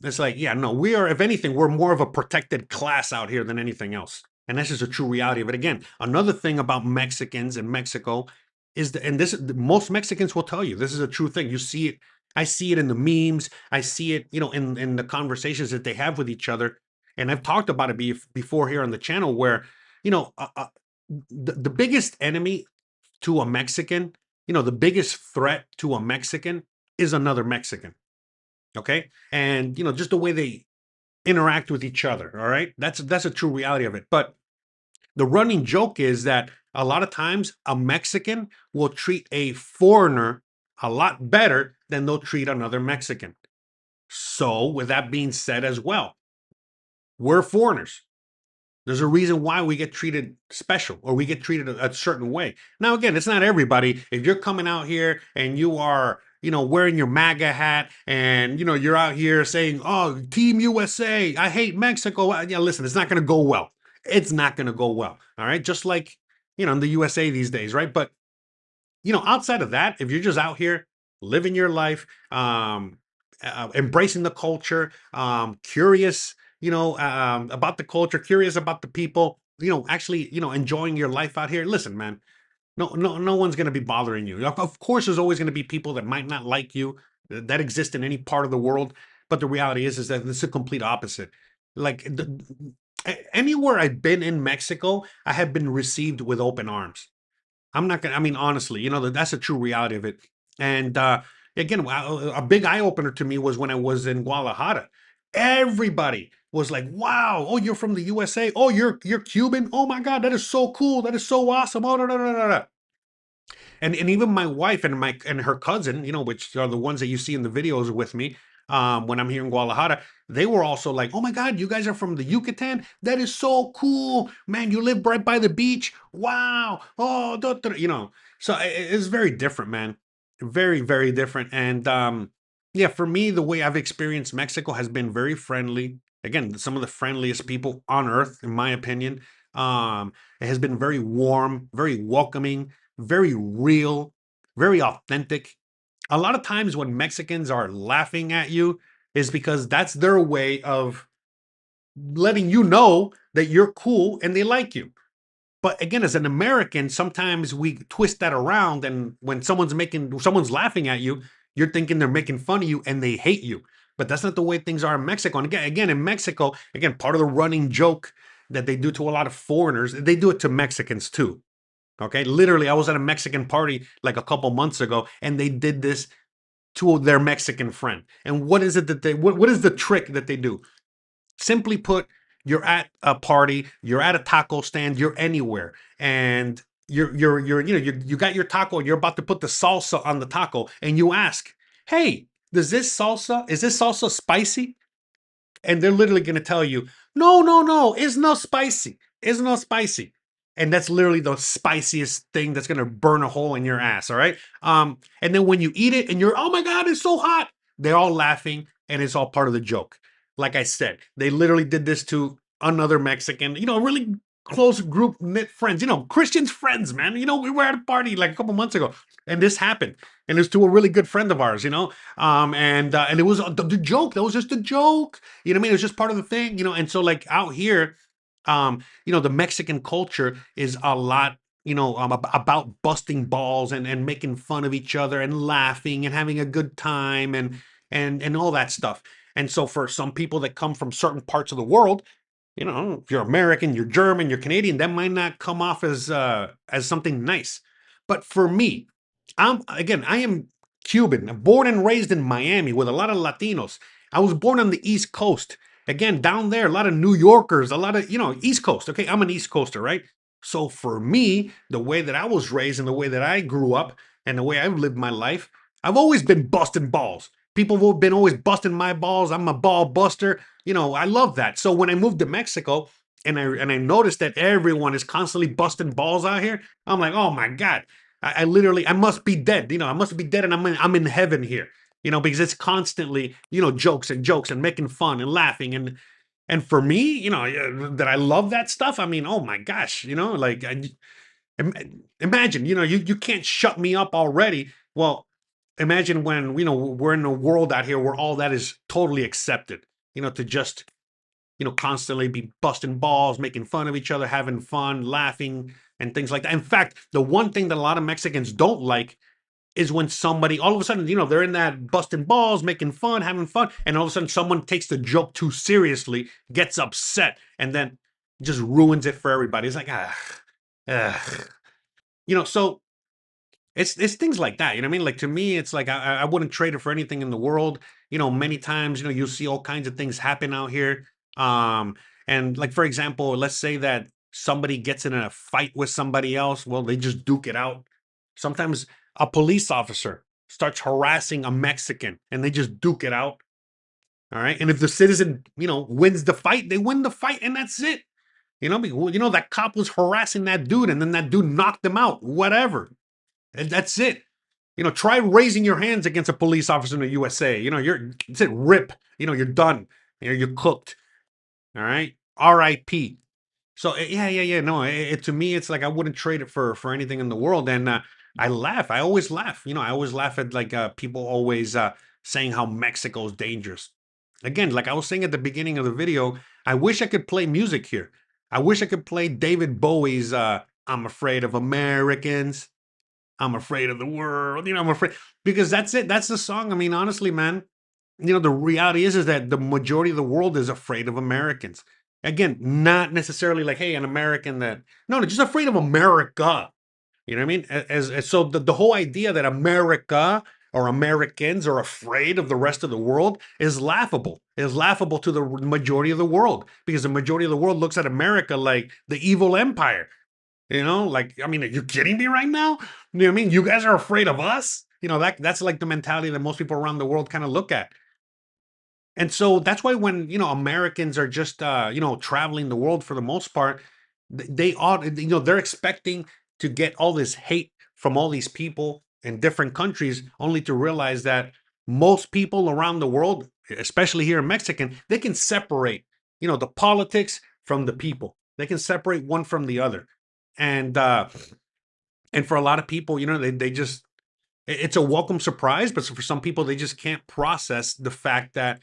it's like, yeah, no, we are, if anything, we're more of a protected class out here than anything else. And that's just a true reality of it. Again, another thing about Mexicans in Mexico is, and this, most Mexicans will tell you, this is a true thing. You see it, I see it in the memes, I see it, in the conversations that they have with each other. And I've talked about it before here on the channel where, you know, uh, uh, the biggest enemy to a Mexican, the biggest threat to a Mexican is another Mexican. Okay. And, just the way they interact with each other. All right. That's a true reality of it. But the running joke is that a lot of times a Mexican will treat a foreigner a lot better than they'll treat another Mexican. So, with that being said, as well, we're foreigners. There's a reason why we get treated special or we get treated a certain way. Now, again, it's not everybody. If you're coming out here and you are, wearing your MAGA hat and, you're out here saying, oh, Team USA, I hate Mexico. Yeah, listen, it's not going to go well. It's not going to go well. All right. Just like, in the USA these days. Right. But outside of that, if you're just out here living your life, embracing the culture, curious, about the culture, curious about the people, actually, enjoying your life out here. Listen, man, no one's going to be bothering you. Of course, there's always going to be people that might not like you that exist in any part of the world. But the reality is that it's a complete opposite. Like anywhere I've been in Mexico, I have been received with open arms. I'm not gonna. I mean, honestly, that's a true reality of it. And again, a big eye opener to me was when I was in Guadalajara. Everybody was like, "Wow! Oh, you're from the USA. Oh, you're Cuban. Oh my God, that is so cool. That is so awesome. Oh, no, no, no, no, no." And even my wife and her cousin, which are the ones that you see in the videos with me, when I'm here in Guadalajara, they were also like, "Oh my God, you guys are from the Yucatan? That is so cool, man! You live right by the beach. Wow! Oh, So it's very different, man. Very, very different. And yeah, for me, the way I've experienced Mexico has been very friendly. Again, some of the friendliest people on earth, in my opinion. It has been very warm, very welcoming, very real, very authentic. A lot of times when Mexicans are laughing at you is because that's their way of letting you know that you're cool and they like you. But again, as an American, sometimes we twist that around, and when someone's laughing at you, you're thinking they're making fun of you and they hate you. But that's not the way things are in Mexico. And again, in Mexico, again, part of the running joke that they do to a lot of foreigners, they do it to Mexicans too. Okay, literally, I was at a Mexican party like a couple months ago, and they did this to their Mexican friend. And what is it that what is the trick that they do? Simply put, you're at a party, you're at a taco stand, you're anywhere, and you got your taco, and you're about to put the salsa on the taco, and you ask, "Hey, is this salsa spicy?" And they're literally going to tell you, "No, no, no, it's not spicy. It's not spicy." and that's literally the spiciest thing that's gonna burn a hole in your ass. All right. And then when you eat it and you're, oh my god, it's so hot. They're all laughing, and it's all part of the joke. Like I said, they literally did this to another Mexican, really close group knit friends, Christian's friends, man. We were at a party like a couple months ago, and this happened, and it was to a really good friend of ours, and it was the joke. That was just a joke, you know what I mean? It was just part of the thing, and so like out here, the Mexican culture is a lot, about busting balls and making fun of each other and laughing and having a good time and all that stuff. And so for some people that come from certain parts of the world, if you're American, you're German, you're Canadian, that might not come off as something nice. But for me, I am Cuban. I'm born and raised in Miami with a lot of Latinos. I was born on the East Coast. Again, down there, a lot of New Yorkers, a lot of, East Coast. Okay, I'm an East Coaster, right? So for me, the way that I was raised and the way that I grew up and the way I've lived my life, I've always been busting balls. People have been always busting my balls. I'm a ball buster. I love that. So when I moved to Mexico and I noticed that everyone is constantly busting balls out here, I'm like, oh my God. I literally, I must be dead. I must be dead and I'm in heaven here, because it's constantly, jokes and jokes and making fun and laughing. And for me, that I love that stuff. I mean, oh my gosh, like imagine, you can't shut me up already. Well, imagine when, we're in a world out here where all that is totally accepted, to just, constantly be busting balls, making fun of each other, having fun, laughing, and things like that. In fact, the one thing that a lot of Mexicans don't like is when somebody, all of a sudden, they're in that busting balls, making fun, having fun, and all of a sudden someone takes the joke too seriously, gets upset, and then just ruins it for everybody. It's like, ugh. So it's things like that. You know what I mean? Like to me, it's like I wouldn't trade it for anything in the world. Many times, you'll see all kinds of things happen out here. Um, and like for example, let's say that somebody gets in a fight with somebody else. Well, they just duke it out. Sometimes a police officer starts harassing a Mexican and they just duke it out. All right. And if the citizen, wins the fight, they win the fight and that's it. That cop was harassing that dude and then that dude knocked him out, whatever. And that's it. Try raising your hands against a police officer in the USA. It's it, rip. You're done. You're cooked. All right. R.I.P. So yeah. No, to me, it's like I wouldn't trade it for anything in the world. And I laugh. I always laugh. I always laugh at like people always saying how Mexico's dangerous. Again, like I was saying at the beginning of the video, I wish I could play music here. I wish I could play David Bowie's "I'm Afraid of Americans." I'm afraid of the world. I'm afraid because that's it. That's the song. I mean, honestly, man, the reality is that the majority of the world is afraid of Americans. Again, not necessarily like, hey, an American that no, just afraid of America. You know what I mean? So the whole idea that America or Americans are afraid of the rest of the world is laughable. Is laughable to the majority of the world because the majority of the world looks at America like the evil empire. Like, I mean, are you kidding me right now? You know what I mean? You guys are afraid of us? That's like the mentality that most people around the world kind of look at. And so that's why when, Americans are just, traveling the world for the most part, they ought, they're expecting to get all this hate from all these people in different countries, only to realize that most people around the world, especially here in Mexican, they can separate, the politics from the people. They can separate one from the other. And for a lot of people, they just it's a welcome surprise, but for some people, they just can't process the fact that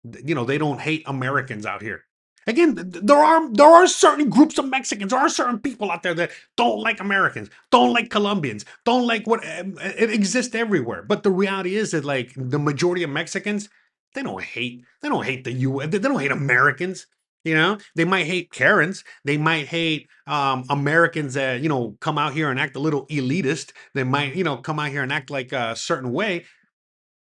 they don't hate Americans out here. Again, there are certain groups of Mexicans, there are certain people out there that don't like Americans, don't like Colombians, don't like what it exists everywhere. But the reality is that like the majority of Mexicans, they don't hate the U. They don't hate Americans. They might hate Karens. They might hate Americans that come out here and act a little elitist. They might come out here and act like a certain way.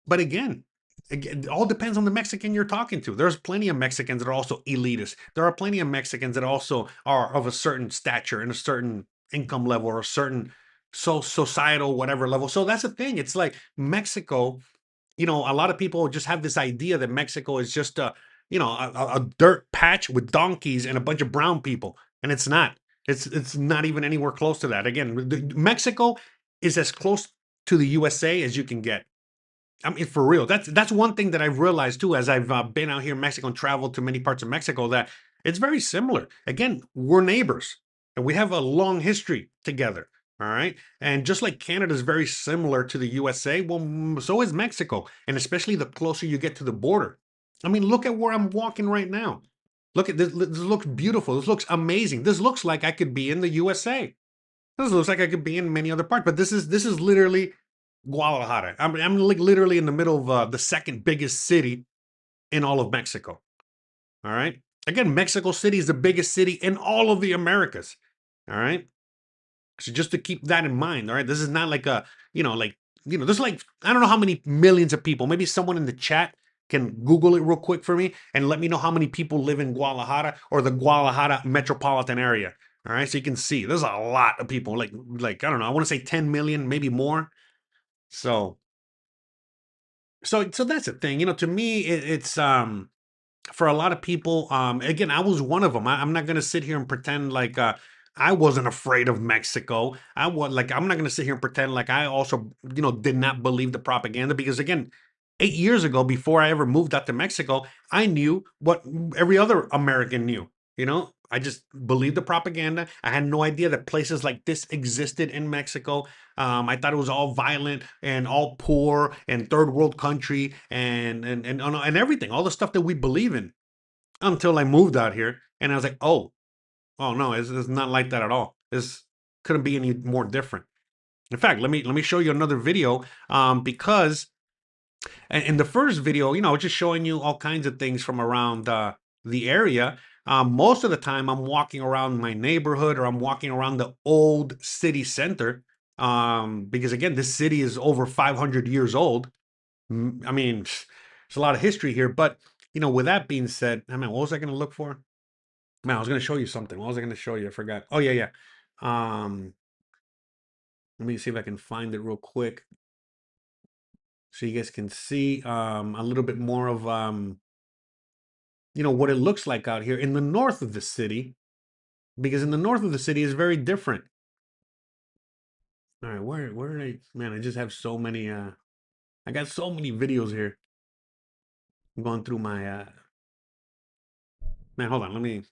But again, it all depends on the Mexican you're talking to. There's plenty of Mexicans that are also elitist. There are plenty of Mexicans that also are of a certain stature and a certain income level or a certain societal whatever level. So that's the thing. It's like Mexico, a lot of people just have this idea that Mexico is just a dirt patch with donkeys and a bunch of brown people, and it's not. It's not even anywhere close to that. Again, Mexico is as close to the USA as you can get. I mean, for real. That's one thing that I've realized too, as I've been out here in Mexico and traveled to many parts of Mexico, that it's very similar. Again, we're neighbors and we have a long history together. All right. And just like Canada is very similar to the USA, well, so is Mexico. And especially the closer you get to the border. I mean, look at where I'm walking right now. Look at this. This looks beautiful. This looks amazing. This looks like I could be in the USA. This looks like I could be in many other parts, but this is literally Guadalajara. I'm like literally in the middle of the second biggest city in all of Mexico. All right. Again, Mexico City is the biggest city in all of the Americas. All right. So just to keep that in mind. All right. This is not like there's like, I don't know how many millions of people. Maybe someone in the chat can Google it real quick for me and let me know how many people live in Guadalajara or the Guadalajara metropolitan area. All right. So you can see there's a lot of people, like, I don't know, I want to say 10 million, maybe more. So that's the thing. To me, it's for a lot of people, again, I was one of them. I'm not gonna sit here and pretend like I wasn't afraid of Mexico. I'm not gonna sit here and pretend like I also, did not believe the propaganda, because again, 8 years ago, before I ever moved out to Mexico, I knew what every other American knew. I just believed the propaganda. I had no idea that places like this existed in Mexico. I thought it was all violent and all poor and third world country and everything, all the stuff that we believe in, until I moved out here and I was like, oh no, it's not like that at all. This couldn't be any more different. In fact, let me show you another video, because in the first video, just showing you all kinds of things from around the area. Most of the time, I'm walking around my neighborhood or I'm walking around the old city center, because again, this city is over 500 years old. I mean, there's a lot of history here. But with that being said, I mean, what was I going to look for? Man, I was going to show you something. What was I going to show you? I forgot. Oh yeah, yeah. Let me see if I can find it real quick so you guys can see a little bit more of what it looks like out here in the north of the city, because in the north of the city is very different. All right, where did man, I just have so many I got so many videos here. I'm going through my man, hold on, let me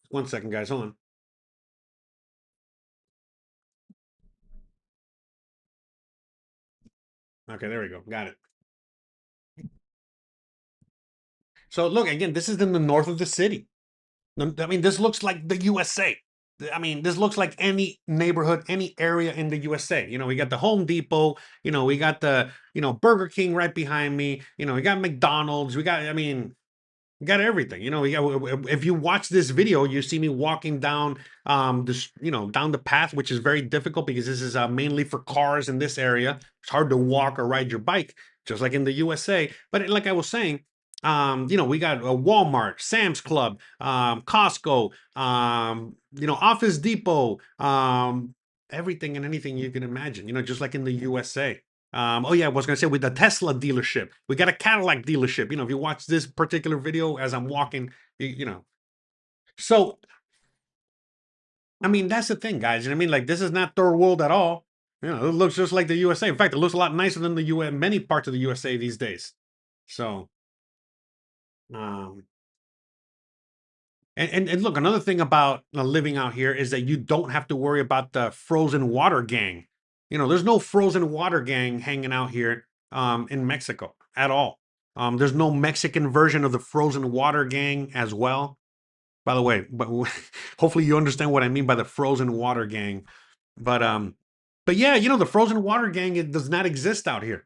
1 second, guys, hold on. Okay, there we go, got it. So look, again, this is in the north of the city. I mean, this looks like the USA. I mean, this looks like any neighborhood, any area in the USA. We got the Home Depot, we got the, Burger King right behind me. We got McDonald's. I mean, we got everything. If you watch this video, you see me walking down this, down the path, which is very difficult because this is mainly for cars in this area. It's hard to walk or ride your bike, just like in the USA. But like I was saying, we got a Walmart, Sam's Club, Costco, Office Depot, everything and anything you can imagine, just like in the USA. Oh yeah, I was gonna say, with the Tesla dealership, we got a Cadillac dealership. If you watch this particular video as I'm walking, So, I mean, that's the thing, guys. I mean, like, this is not third world at all. It looks just like the USA. In fact, it looks a lot nicer than the US, many parts of the USA these days. So, um, and look, another thing about living out here is that you don't have to worry about the frozen water gang. There's no frozen water gang hanging out here in Mexico at all. There's no Mexican version of the frozen water gang as well. By the way, but hopefully you understand what I mean by the frozen water gang. But yeah, the frozen water gang, it does not exist out here.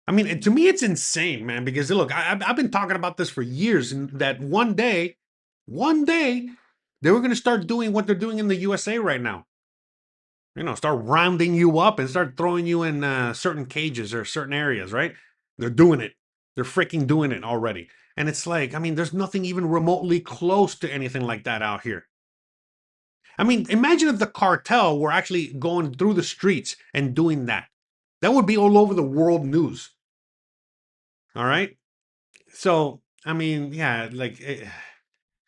I mean, to me, it's insane, man. Because look, I've been talking about this for years, and that one day, they were going to start doing what they're doing in the USA right now. Start rounding you up and start throwing you in certain cages or certain areas, right? They're doing it. They're freaking doing it already. And it's like, I mean, there's nothing even remotely close to anything like that out here. I mean, imagine if the cartel were actually going through the streets and doing that. That would be all over the world news. All right? So I mean, yeah, like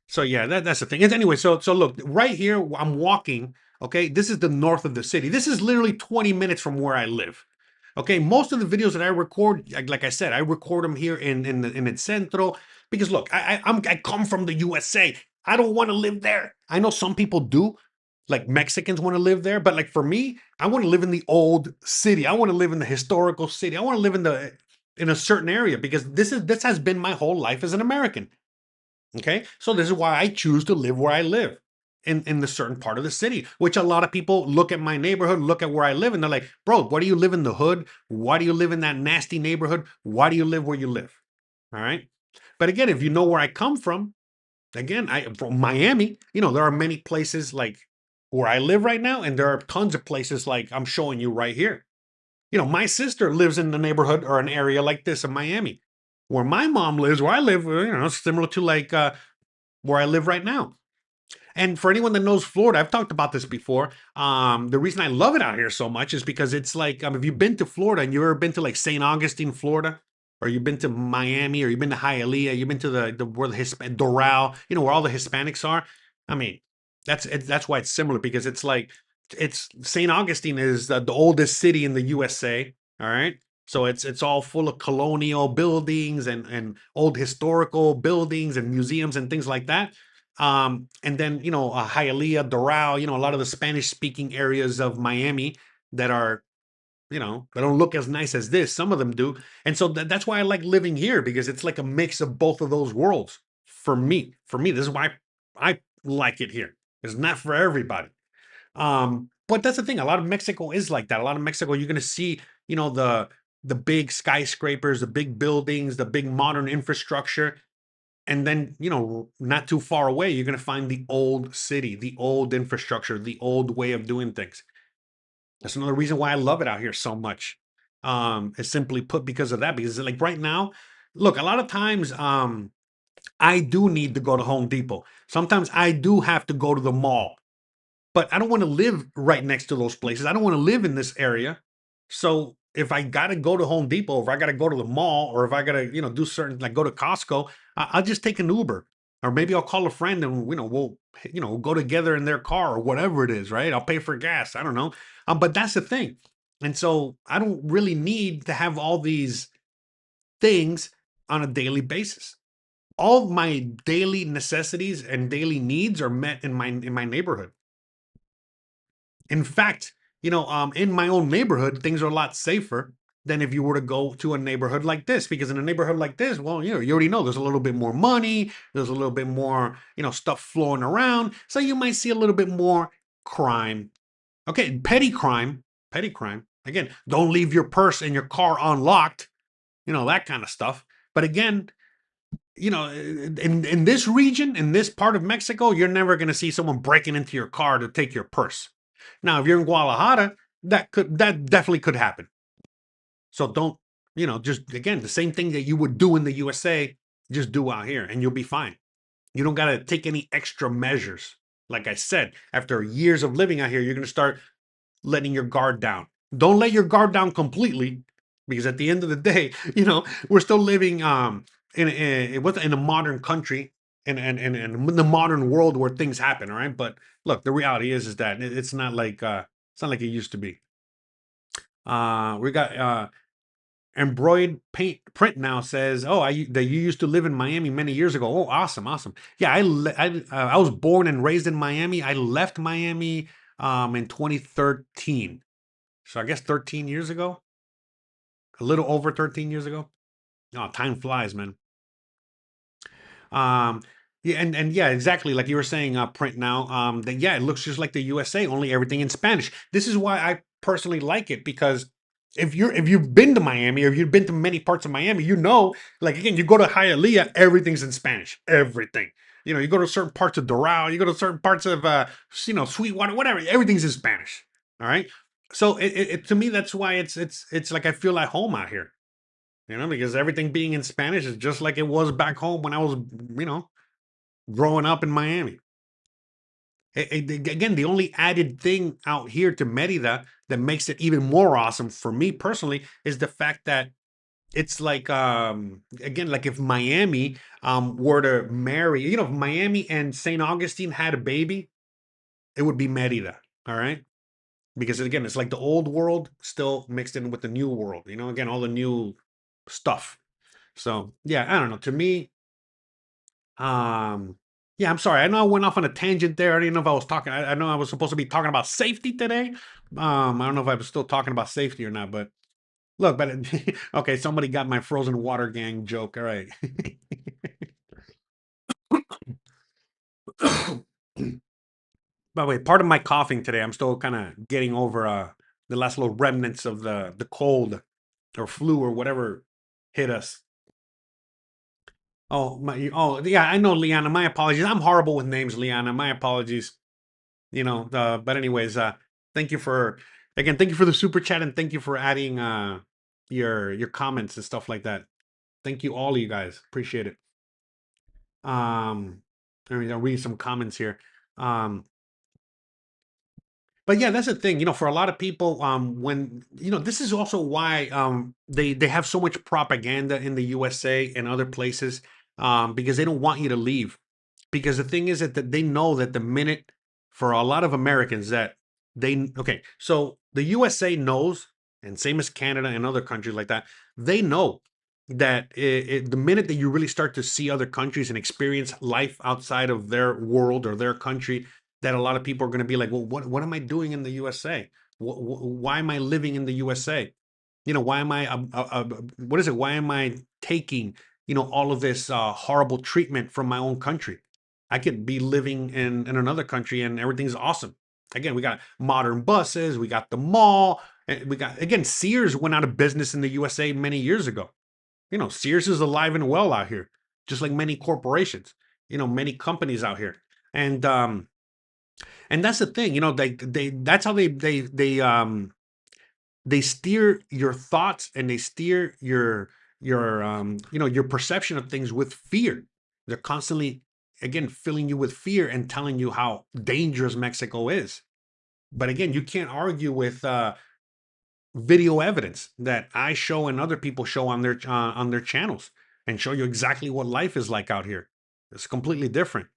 so yeah, that's the thing. And anyway, so look, right here I'm walking, okay? This is the north of the city. This is literally 20 minutes from where I live. Okay, most of the videos that I record, like I said, I record them here in El Centro because look, I come from the USA. I don't want to live there. I know some people do, like Mexicans want to live there, but like for me, I want to live in the old city. I want to live in the historical city. I want to live in a certain area because this has been my whole life as an American. Okay. So this is why I choose to live where I live in the certain part of the city, which a lot of people look at my neighborhood, look at where I live, and they're like, bro, why do you live in the hood? Why do you live in that nasty neighborhood? Why do you live where you live? All right. But again, if you know where I come from, again, I from Miami, there are many places like where I live right now, and there are tons of places like I'm showing you right here. My sister lives in the neighborhood or an area like this in Miami. Where my mom lives, where I live, similar to like where I live right now. And for anyone that knows Florida, I've talked about this before. The reason I love it out here so much is because it's like, if you've been to Florida and you've ever been to like St. Augustine, Florida, or you've been to Miami, or you've been to Hialeah, you've been to the where the Doral, where all the Hispanics are. I mean, that's why it's similar because it's like it's St. Augustine is the oldest city in the USA. All right. So it's all full of colonial buildings and old historical buildings and museums and things like that. And then, Hialeah, Doral, a lot of the Spanish speaking areas of Miami that are, they don't look as nice as this. Some of them do. And so that's why I like living here because it's like a mix of both of those worlds for me. For me, this is why I like it here. It's not for everybody. But that's the thing. A lot of Mexico is like that. A lot of Mexico, you're going to see, the big skyscrapers, the big buildings, the big modern infrastructure. And then, not too far away, you're going to find the old city, the old infrastructure, the old way of doing things. That's another reason why I love it out here so much. It's simply put because of that. Because like right now, look, a lot of times, I do need to go to Home Depot. Sometimes I do have to go to the mall, but I don't want to live right next to those places. I don't want to live in this area. So if I got to go to Home Depot, if I got to go to the mall, or if I got to, do certain, like go to Costco, I'll just take an Uber, or maybe I'll call a friend and, we'll go together in their car or whatever it is, right? I'll pay for gas. I don't know. But that's the thing. And so I don't really need to have all these things on a daily basis. All of my daily necessities and daily needs are met in my neighborhood. In fact, in my own neighborhood, things are a lot safer than if you were to go to a neighborhood like this. Because in a neighborhood like this, well, you already know there's a little bit more money, there's a little bit more, stuff flowing around. So you might see a little bit more crime. Okay, petty crime, petty crime. Again, don't leave your purse and your car unlocked, that kind of stuff. But again, in this region, in this part of Mexico, you're never going to see someone breaking into your car to take your purse. Now, if you're in Guadalajara, that definitely could happen. So don't, just again, the same thing that you would do in the USA, just do out here and you'll be fine. You don't got to take any extra measures. Like I said, after years of living out here, you're going to start letting your guard down. Don't let your guard down completely, because at the end of the day, we're still living in a modern country and in the modern world where things happen. All right, but look, the reality is that it's not like it used to be. We got embroidered paint print now says, oh, that you used to live in Miami many years ago. Oh, awesome, awesome. Yeah, I was born and raised in Miami. I left Miami in 2013. So I guess 13 years ago, a little over 13 years ago. Oh, time flies, man. Um, yeah, and yeah, exactly like you were saying, print now. That yeah, it looks just like the USA, only everything in Spanish. This is why I personally like it because if you've been to Miami or if you've been to many parts of Miami, like again, you go to Hialeah, everything's in Spanish, everything. You go to certain parts of Doral, you go to certain parts of Sweetwater, whatever, everything's in Spanish. All right. So to me, that's why it's like I feel at home out here. Because everything being in Spanish is just like it was back home when I was, growing up in Miami. Again, the only added thing out here to Merida that makes it even more awesome for me personally is the fact that it's like again, like if Miami were to marry, if Miami and St. Augustine had a baby, it would be Merida. All right. Because again, it's like the old world still mixed in with the new world, again, all the new stuff. So yeah, I don't know. To me, um, yeah, I'm sorry. I know I went off on a tangent there. I didn't know if I was talking. I know I was supposed to be talking about safety today. I don't know if I was still talking about safety or not, but look, but okay, somebody got my frozen water gang joke. All right. By the way, part of my coughing today, I'm still kind of getting over the last little remnants of the cold or flu or whatever hit us. Oh yeah, I know, Liana. My apologies. I'm horrible with names, Liana. My apologies. But anyways, thank you for thank you for the super chat, and thank you for adding your comments and stuff like that. Thank you, all of you guys. Appreciate it. Um, I'll read some comments here. Um, but yeah, that's the thing, for a lot of people, when this is also why they have so much propaganda in the USA and other places, because they don't want you to leave. Because the thing is that they know that the minute, for a lot of Americans, that okay, so the USA knows, and same as Canada and other countries like that, they know that the minute that you really start to see other countries and experience life outside of their world or their country, that a lot of people are going to be like, well, what am I doing in the USA? Why am I living in the USA? Why am I what is it? Why am I taking all of this horrible treatment from my own country? I could be living in another country and everything's awesome. Again, we got modern buses, we got the mall, and we got, again, Sears went out of business in the USA many years ago. Sears is alive and well out here, just like many corporations, many companies out here. And that's the thing, they that's how they steer your thoughts, and they steer your perception of things with fear. They're constantly, again, filling you with fear and telling you how dangerous Mexico is. But again, you can't argue with video evidence that I show and other people show on their channels, and show you exactly what life is like out here. It's completely different.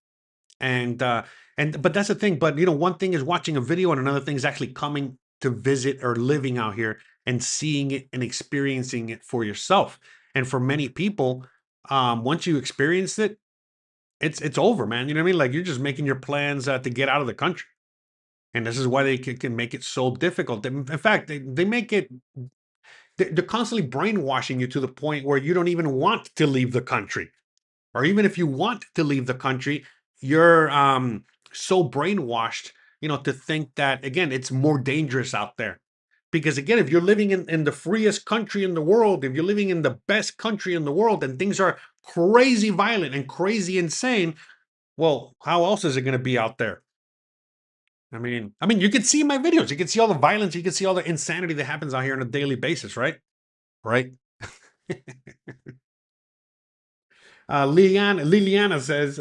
And but that's the thing. But one thing is watching a video, and another thing is actually coming to visit or living out here and seeing it and experiencing it for yourself. And for many people, once you experience it, it's over, man. You know what I mean? Like, you're just making your plans to get out of the country. And this is why they can make it so difficult. In fact, they make it, they're constantly brainwashing you to the point where you don't even want to leave the country. Or even if you want to leave the country, you're so brainwashed, to think that, again, it's more dangerous out there. Because again, if you're living in the freest country in the world, if you're living in the best country in the world, and things are crazy violent and crazy insane, well, how else is it going to be out there? I mean, you can see my videos, you can see all the violence, you can see all the insanity that happens out here on a daily basis, right? Right. Liliana says,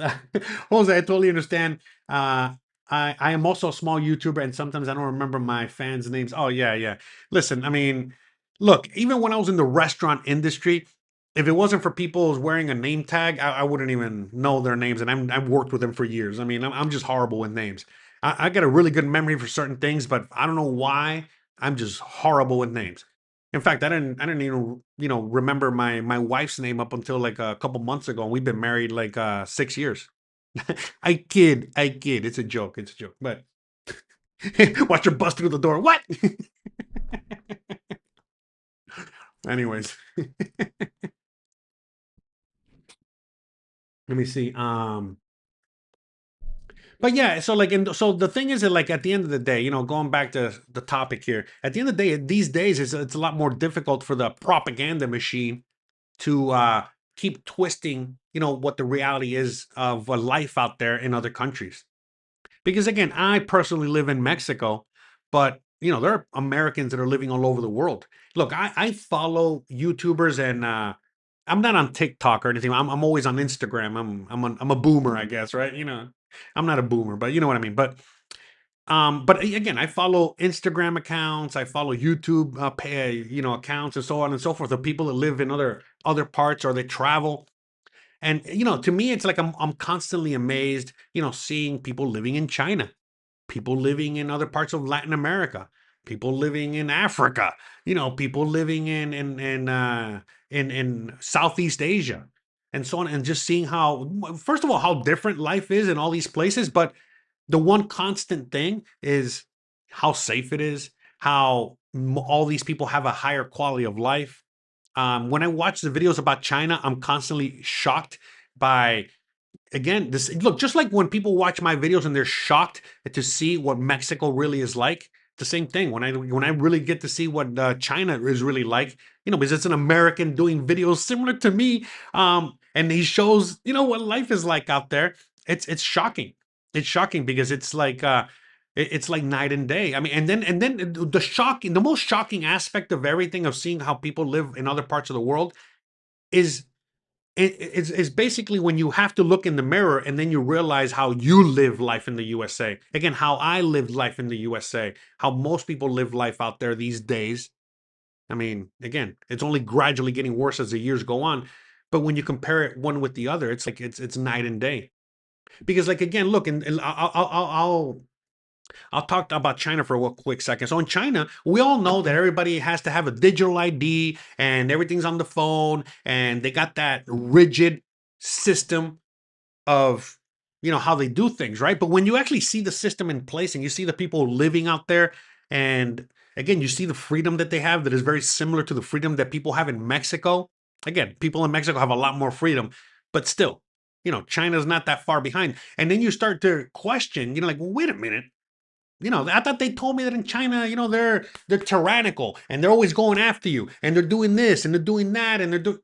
Jose, I totally understand. I am also a small YouTuber, and sometimes I don't remember my fans' names. Oh, yeah, yeah. Listen, look, even when I was in the restaurant industry, if it wasn't for people wearing a name tag, I wouldn't even know their names. And I've worked with them for years. I'm just horrible with names. I got a really good memory for certain things, but I don't know why. I'm just horrible with names. In fact, I didn't even remember my wife's name up until like a couple months ago, and we've been married like 6 years. I kid. It's a joke. It's a joke. But watch her bust through the door. What? Anyways, let me see. But yeah, so like, so the thing is that, like, at the end of the day, going back to the topic here, at the end of the day, these days, it's a lot more difficult for the propaganda machine to keep twisting, what the reality is of a life out there in other countries. Because again, I personally live in Mexico, but there are Americans that are living all over the world. Look, I follow YouTubers, and I'm not on TikTok or anything. I'm always on Instagram. I'm a boomer, I guess, right? I'm not a boomer, but you know what I mean. But But again, I follow Instagram accounts, I follow YouTube, accounts, and so on and so forth of people that live in other parts or they travel. And to me, it's like I'm constantly amazed, seeing people living in China, people living in other parts of Latin America, people living in Africa, people living in Southeast Asia, and so on, and just seeing how, first of all, how different life is in all these places, but the one constant thing is how safe it is, how all these people have a higher quality of life. When I watch the videos about China, I'm constantly shocked by, again, this look, just like when people watch my videos and they're shocked to see what Mexico really is like. The same thing when I really get to see what China is really like, because it's an American doing videos similar to me, and he shows what life is like out there. It's shocking. It's shocking because it's like it's like night and day. I mean, and then the most shocking aspect of everything, of seeing how people live in other parts of the world, is it's basically when you have to look in the mirror and then you realize how you live life in the USA. Again, how I lived life in the USA, how most people live life out there these days. I mean, again, it's only gradually getting worse as the years go on. But when you compare it one with the other, it's like it's night and day. Because, like, again, look, and I'll talk about China for a quick second. So in China, we all know that everybody has to have a digital ID and everything's on the phone, and they got that rigid system of how they do things, right? But when you actually see the system in place and you see the people living out there, and again, you see the freedom that they have that is very similar to the freedom that people have in Mexico. Again, people in Mexico have a lot more freedom, but still, China's not that far behind. And then you start to question, like, well, wait a minute. I thought they told me that in China, they're tyrannical and they're always going after you and they're doing this and they're doing that and they're doing.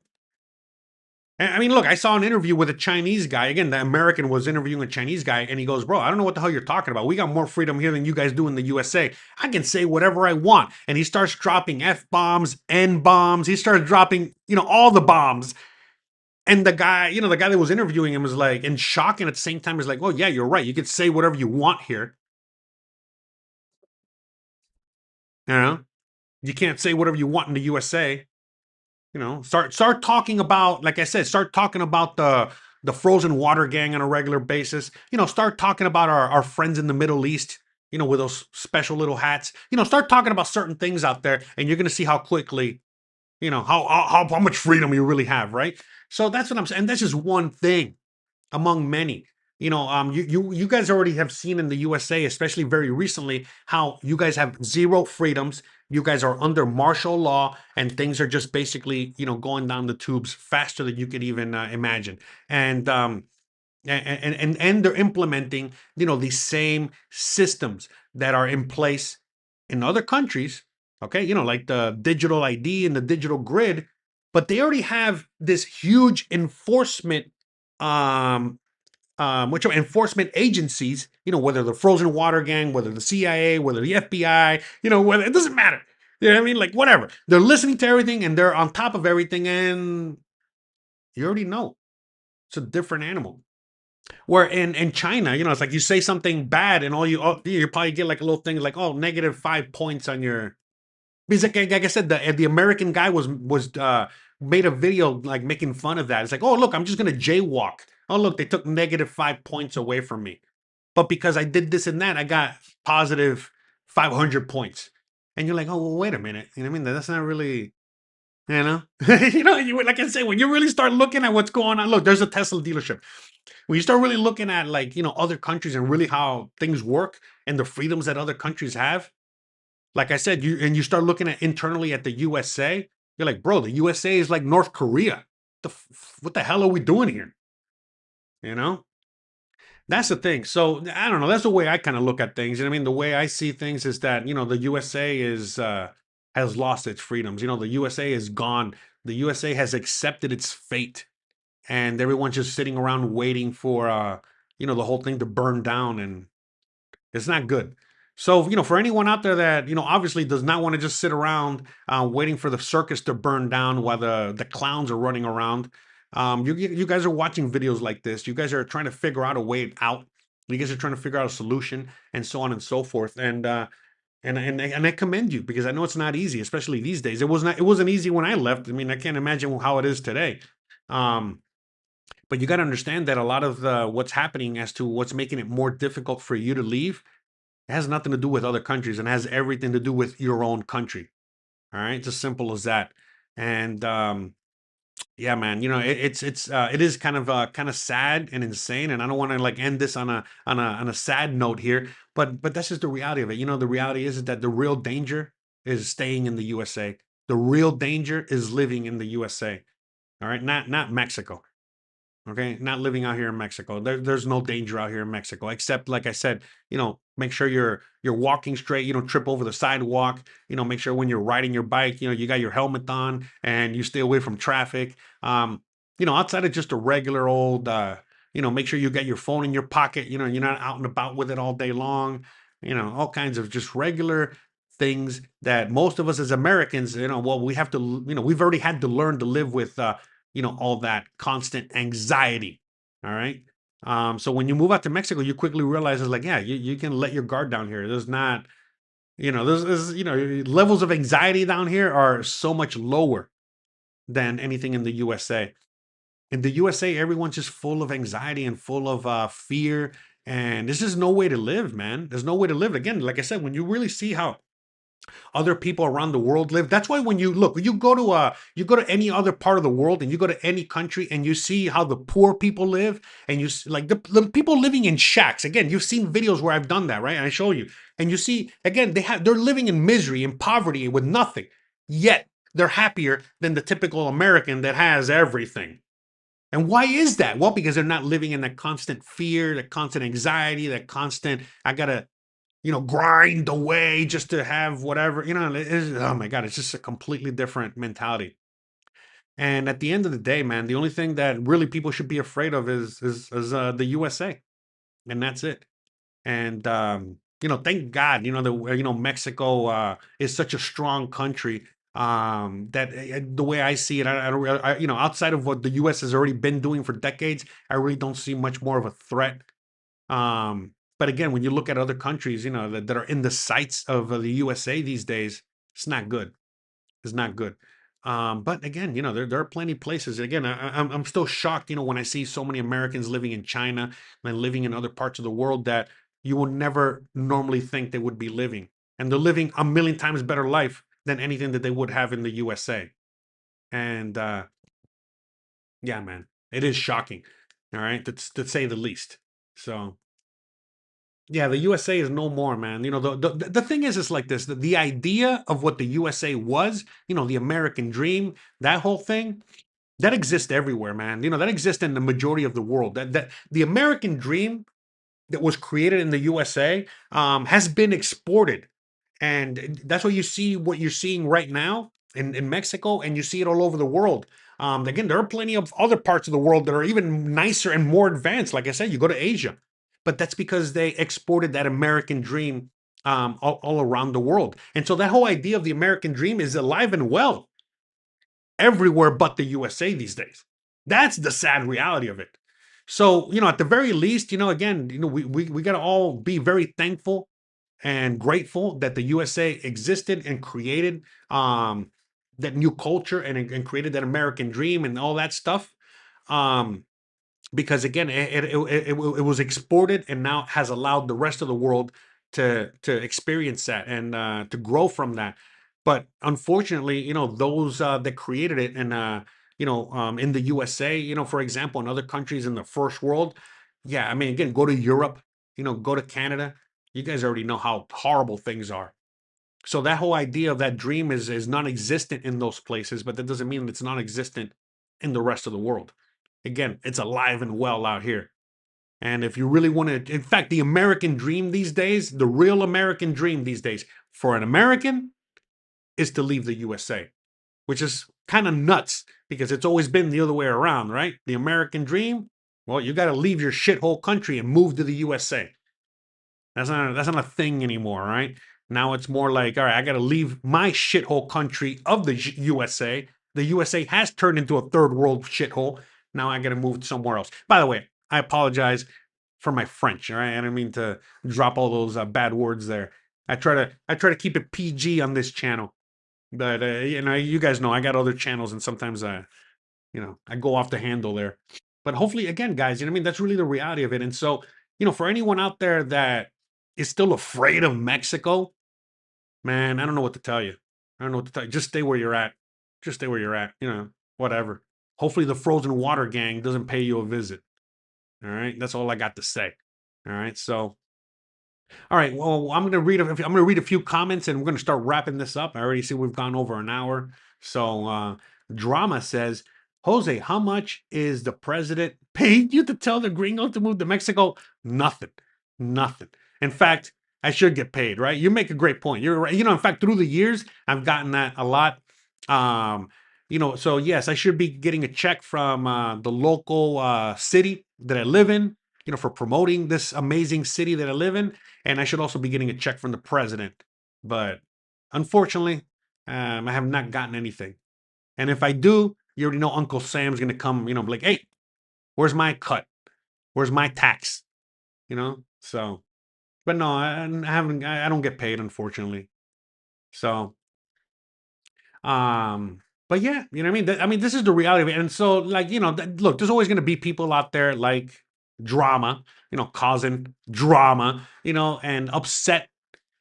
I mean, look, I saw an interview with a Chinese guy. Again, the American was interviewing a Chinese guy, and he goes, "Bro, I don't know what the hell you're talking about. We got more freedom here than you guys do in the USA. I can say whatever I want." And he starts dropping F bombs, N bombs. He starts dropping, all the bombs. And the guy that was interviewing him was like in shock, and at the same time, is like, "Oh yeah, you're right. You could say whatever you want here. You know, you can't say whatever you want in the USA." Start talking about, like I said, start talking about the frozen water gang on a regular basis. Start talking about our friends in the Middle East, with those special little hats. Start talking about certain things out there, and you're gonna see how quickly, how much freedom you really have, right? So that's what I'm saying. And that's just one thing among many. You guys already have seen in the USA, especially very recently, how you guys have zero freedoms. You guys are under martial law, and things are just basically, going down the tubes faster than you could even imagine. And and they're implementing, these same systems that are in place in other countries. Okay, like the digital ID and the digital grid, but they already have this huge enforcement um which are enforcement agencies, whether the frozen water gang, whether the CIA, whether the FBI, whether it doesn't matter. You know what I mean? Like, whatever. They're listening to everything and they're on top of everything. And you already know it's a different animal. Where in China, it's like you say something bad and you probably get like a little thing like, oh, -5 points on your. Because like I said, the American guy was made a video like making fun of that. It's like, oh, look, I'm just gonna jaywalk. Oh, look, they took -5 points away from me. But because I did this and that, I got positive 500 points. And you're like, oh, well, wait a minute. You know what I mean? That's not really, you know, like I say, when you really start looking at what's going on, look, there's a Tesla dealership. When you start really looking at, like, other countries and really how things work and the freedoms that other countries have, like I said, you start looking at internally at the USA, you're like, bro, the USA is like North Korea. What the hell are we doing here? You know? That's the thing. So I don't know. That's the way I kind of look at things. I mean, the way I see things is that the USA is has lost its freedoms. The USA is gone. The USA has accepted its fate, and everyone's just sitting around waiting for the whole thing to burn down, and it's not good. So for anyone out there that obviously does not want to just sit around waiting for the circus to burn down while the clowns are running around, you guys are watching videos like this. You guys are trying to figure out a way out. You guys are trying to figure out a solution and so on and so forth. And I commend you because I know it's not easy, especially these days. It wasn't easy when I left. I mean, I can't imagine how it is today. Um, but you got to understand that a lot of what's happening as to what's making it more difficult for you to leave, it has nothing to do with other countries and has everything to do with your own country. All right, it's as simple as that. And yeah, man, it is kind of sad and insane, and I don't want to like end this on a sad note here, but that's just the reality of it. The reality is that the real danger is staying in the USA. The real danger is living in the USA. All right, not Mexico. Okay, not living out here in Mexico. There's no danger out here in Mexico, except like I said, make sure you're walking straight. You don't trip over the sidewalk. Make sure when you're riding your bike, you got your helmet on and you stay away from traffic. Outside of just a regular old, make sure you got your phone in your pocket. You're not out and about with it all day long. All kinds of just regular things that most of us as Americans, well, we have to, we've already had to learn to live with. All that constant anxiety. All right. So when you move out to Mexico, you quickly realize it's like, yeah, you can let your guard down here. There's not, levels of anxiety down here are so much lower than anything in the USA. In the USA, everyone's just full of anxiety and full of fear. And this is no way to live, man. There's no way to live. Again, like I said, when you really see how other people around the world live. That's why when you go to any other part of the world and you go to any country and you see how the poor people live and you see, like the people living in shacks. Again, you've seen videos where I've done that, right? And I show you, and you see again they're living in misery and poverty with nothing. Yet they're happier than the typical American that has everything. And why is that? Well, because they're not living in that constant fear, that constant anxiety, that constant, I gotta grind away just to have whatever, oh my God, it's just a completely different mentality. And at the end of the day, man, the only thing that really people should be afraid of is the USA. And that's it. And, thank God, Mexico is such a strong country that the way I see it, I don't, outside of what the US has already been doing for decades, I really don't see much more of a threat. But again, when you look at other countries, that are in the sights of the USA these days, it's not good. It's not good. But again, there are plenty of places. Again, I'm still shocked, when I see so many Americans living in China and living in other parts of the world that you would never normally think they would be living, and they're living a million times better life than anything that they would have in the USA. And yeah, man, it is shocking. All right, to say the least. So. Yeah, the USA is no more, man. The thing is like this: the idea of what the USA was, the American dream, that whole thing, that exists everywhere, man. That exists in the majority of the world. That the American dream that was created in the USA has been exported, and that's what you're seeing right now in Mexico, and you see it all over the world. Again, there are plenty of other parts of the world that are even nicer and more advanced. Like I said, you go to Asia, but that's because they exported that American dream all around the world. And so that whole idea of the American dream is alive and well everywhere but the USA these days. That's the sad reality of it. So, at the very least, again, we got to all be very thankful and grateful that the USA existed and created that new culture and created that American dream and all that stuff. Um, because again, it was exported and now has allowed the rest of the world to experience that and to grow from that. But unfortunately, those that created it and in the USA, for example, in other countries in the first world, yeah, I mean, again, go to Europe, go to Canada. You guys already know how horrible things are. So that whole idea of that dream is non-existent in those places, but that doesn't mean it's non-existent in the rest of the world. Again, it's alive and well out here. And if you really want to, in fact, the American dream these days, the real American dream these days for an American is to leave the USA, which is kind of nuts because it's always been the other way around, right? The American dream, well, you got to leave your shithole country and move to the USA. That's not a thing anymore, right? Now it's more like, all right, I got to leave my shithole country of the USA. The USA has turned into a third world shithole. Now I got to move somewhere else. By the way, I apologize. for my French. All right, I don't mean to drop all those bad words there. I try to keep it PG on this channel, but you guys know I got other channels, and sometimes I go off the handle there. But hopefully, again, guys, what I mean, that's really the reality of it. And so, for anyone out there that is still afraid of Mexico, man, I don't know what to tell you. I don't know what to tell you. Just stay where you're at. Just stay where you're at. Whatever. Hopefully, the frozen water gang doesn't pay you a visit. All right, that's all I got to say. All right, so all right, well, I'm gonna read a few comments, and we're gonna start wrapping this up. I already see we've gone over an hour. So Drama says, Jose, how much is the president paid you to tell the Gringo to move to Mexico? Nothing, nothing. In fact, I should get paid, right? You make a great point. You're right. In fact, through the years, I've gotten that a lot. Um, so yes, I should be getting a check from the local city that I live in, for promoting this amazing city that I live in, and I should also be getting a check from the president. But unfortunately, I have not gotten anything. And if I do, you already know Uncle Sam's gonna come, be like, "Hey, where's my cut? Where's my tax?" So, but no, I haven't. I don't get paid, unfortunately. So, um, but yeah, you know what I mean. This is the reality of it. And so, like, look, there's always gonna be people out there like drama, causing drama, and upset.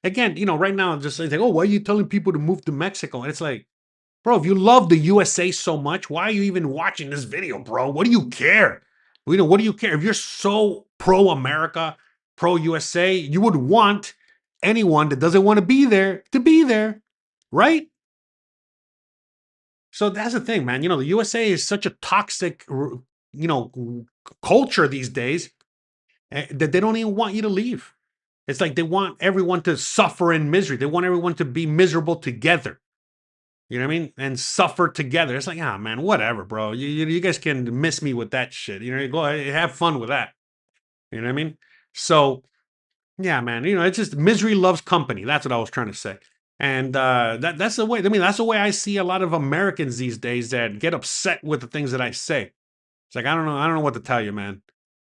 Again, right now, I'm just like, oh, why are you telling people to move to Mexico? And it's like, bro, if you love the USA so much, why are you even watching this video, bro? What do you care? What do you care? If you're so pro America, pro USA, you would want anyone that doesn't want to be there, right? So that's the thing, man. The USA is such a toxic, culture these days, that they don't even want you to leave. It's like they want everyone to suffer in misery. They want everyone to be miserable together. You know what I mean? And suffer together. It's like, ah, man, whatever, bro. You guys can miss me with that shit. Go ahead, have fun with that. You know what I mean? So, yeah, man. It's just misery loves company. That's what I was trying to say. And that's the way. That's the way I see a lot of Americans these days that get upset with the things that I say. It's like, I don't know what to tell you, man.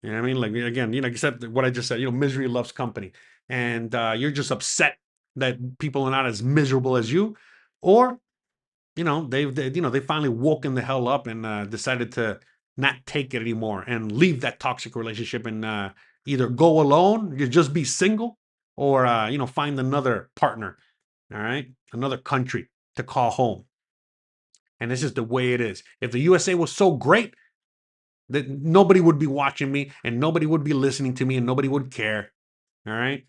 You know what I mean? Like, again, except what I just said. Misery loves company, and you're just upset that people are not as miserable as you, or they finally woken the hell up and decided to not take it anymore and leave that toxic relationship, and either go alone, you just be single, or find another partner. All right, another country to call home. And this is the way it is. If the USA was so great, that nobody would be watching me, and nobody would be listening to me, and nobody would care. All right.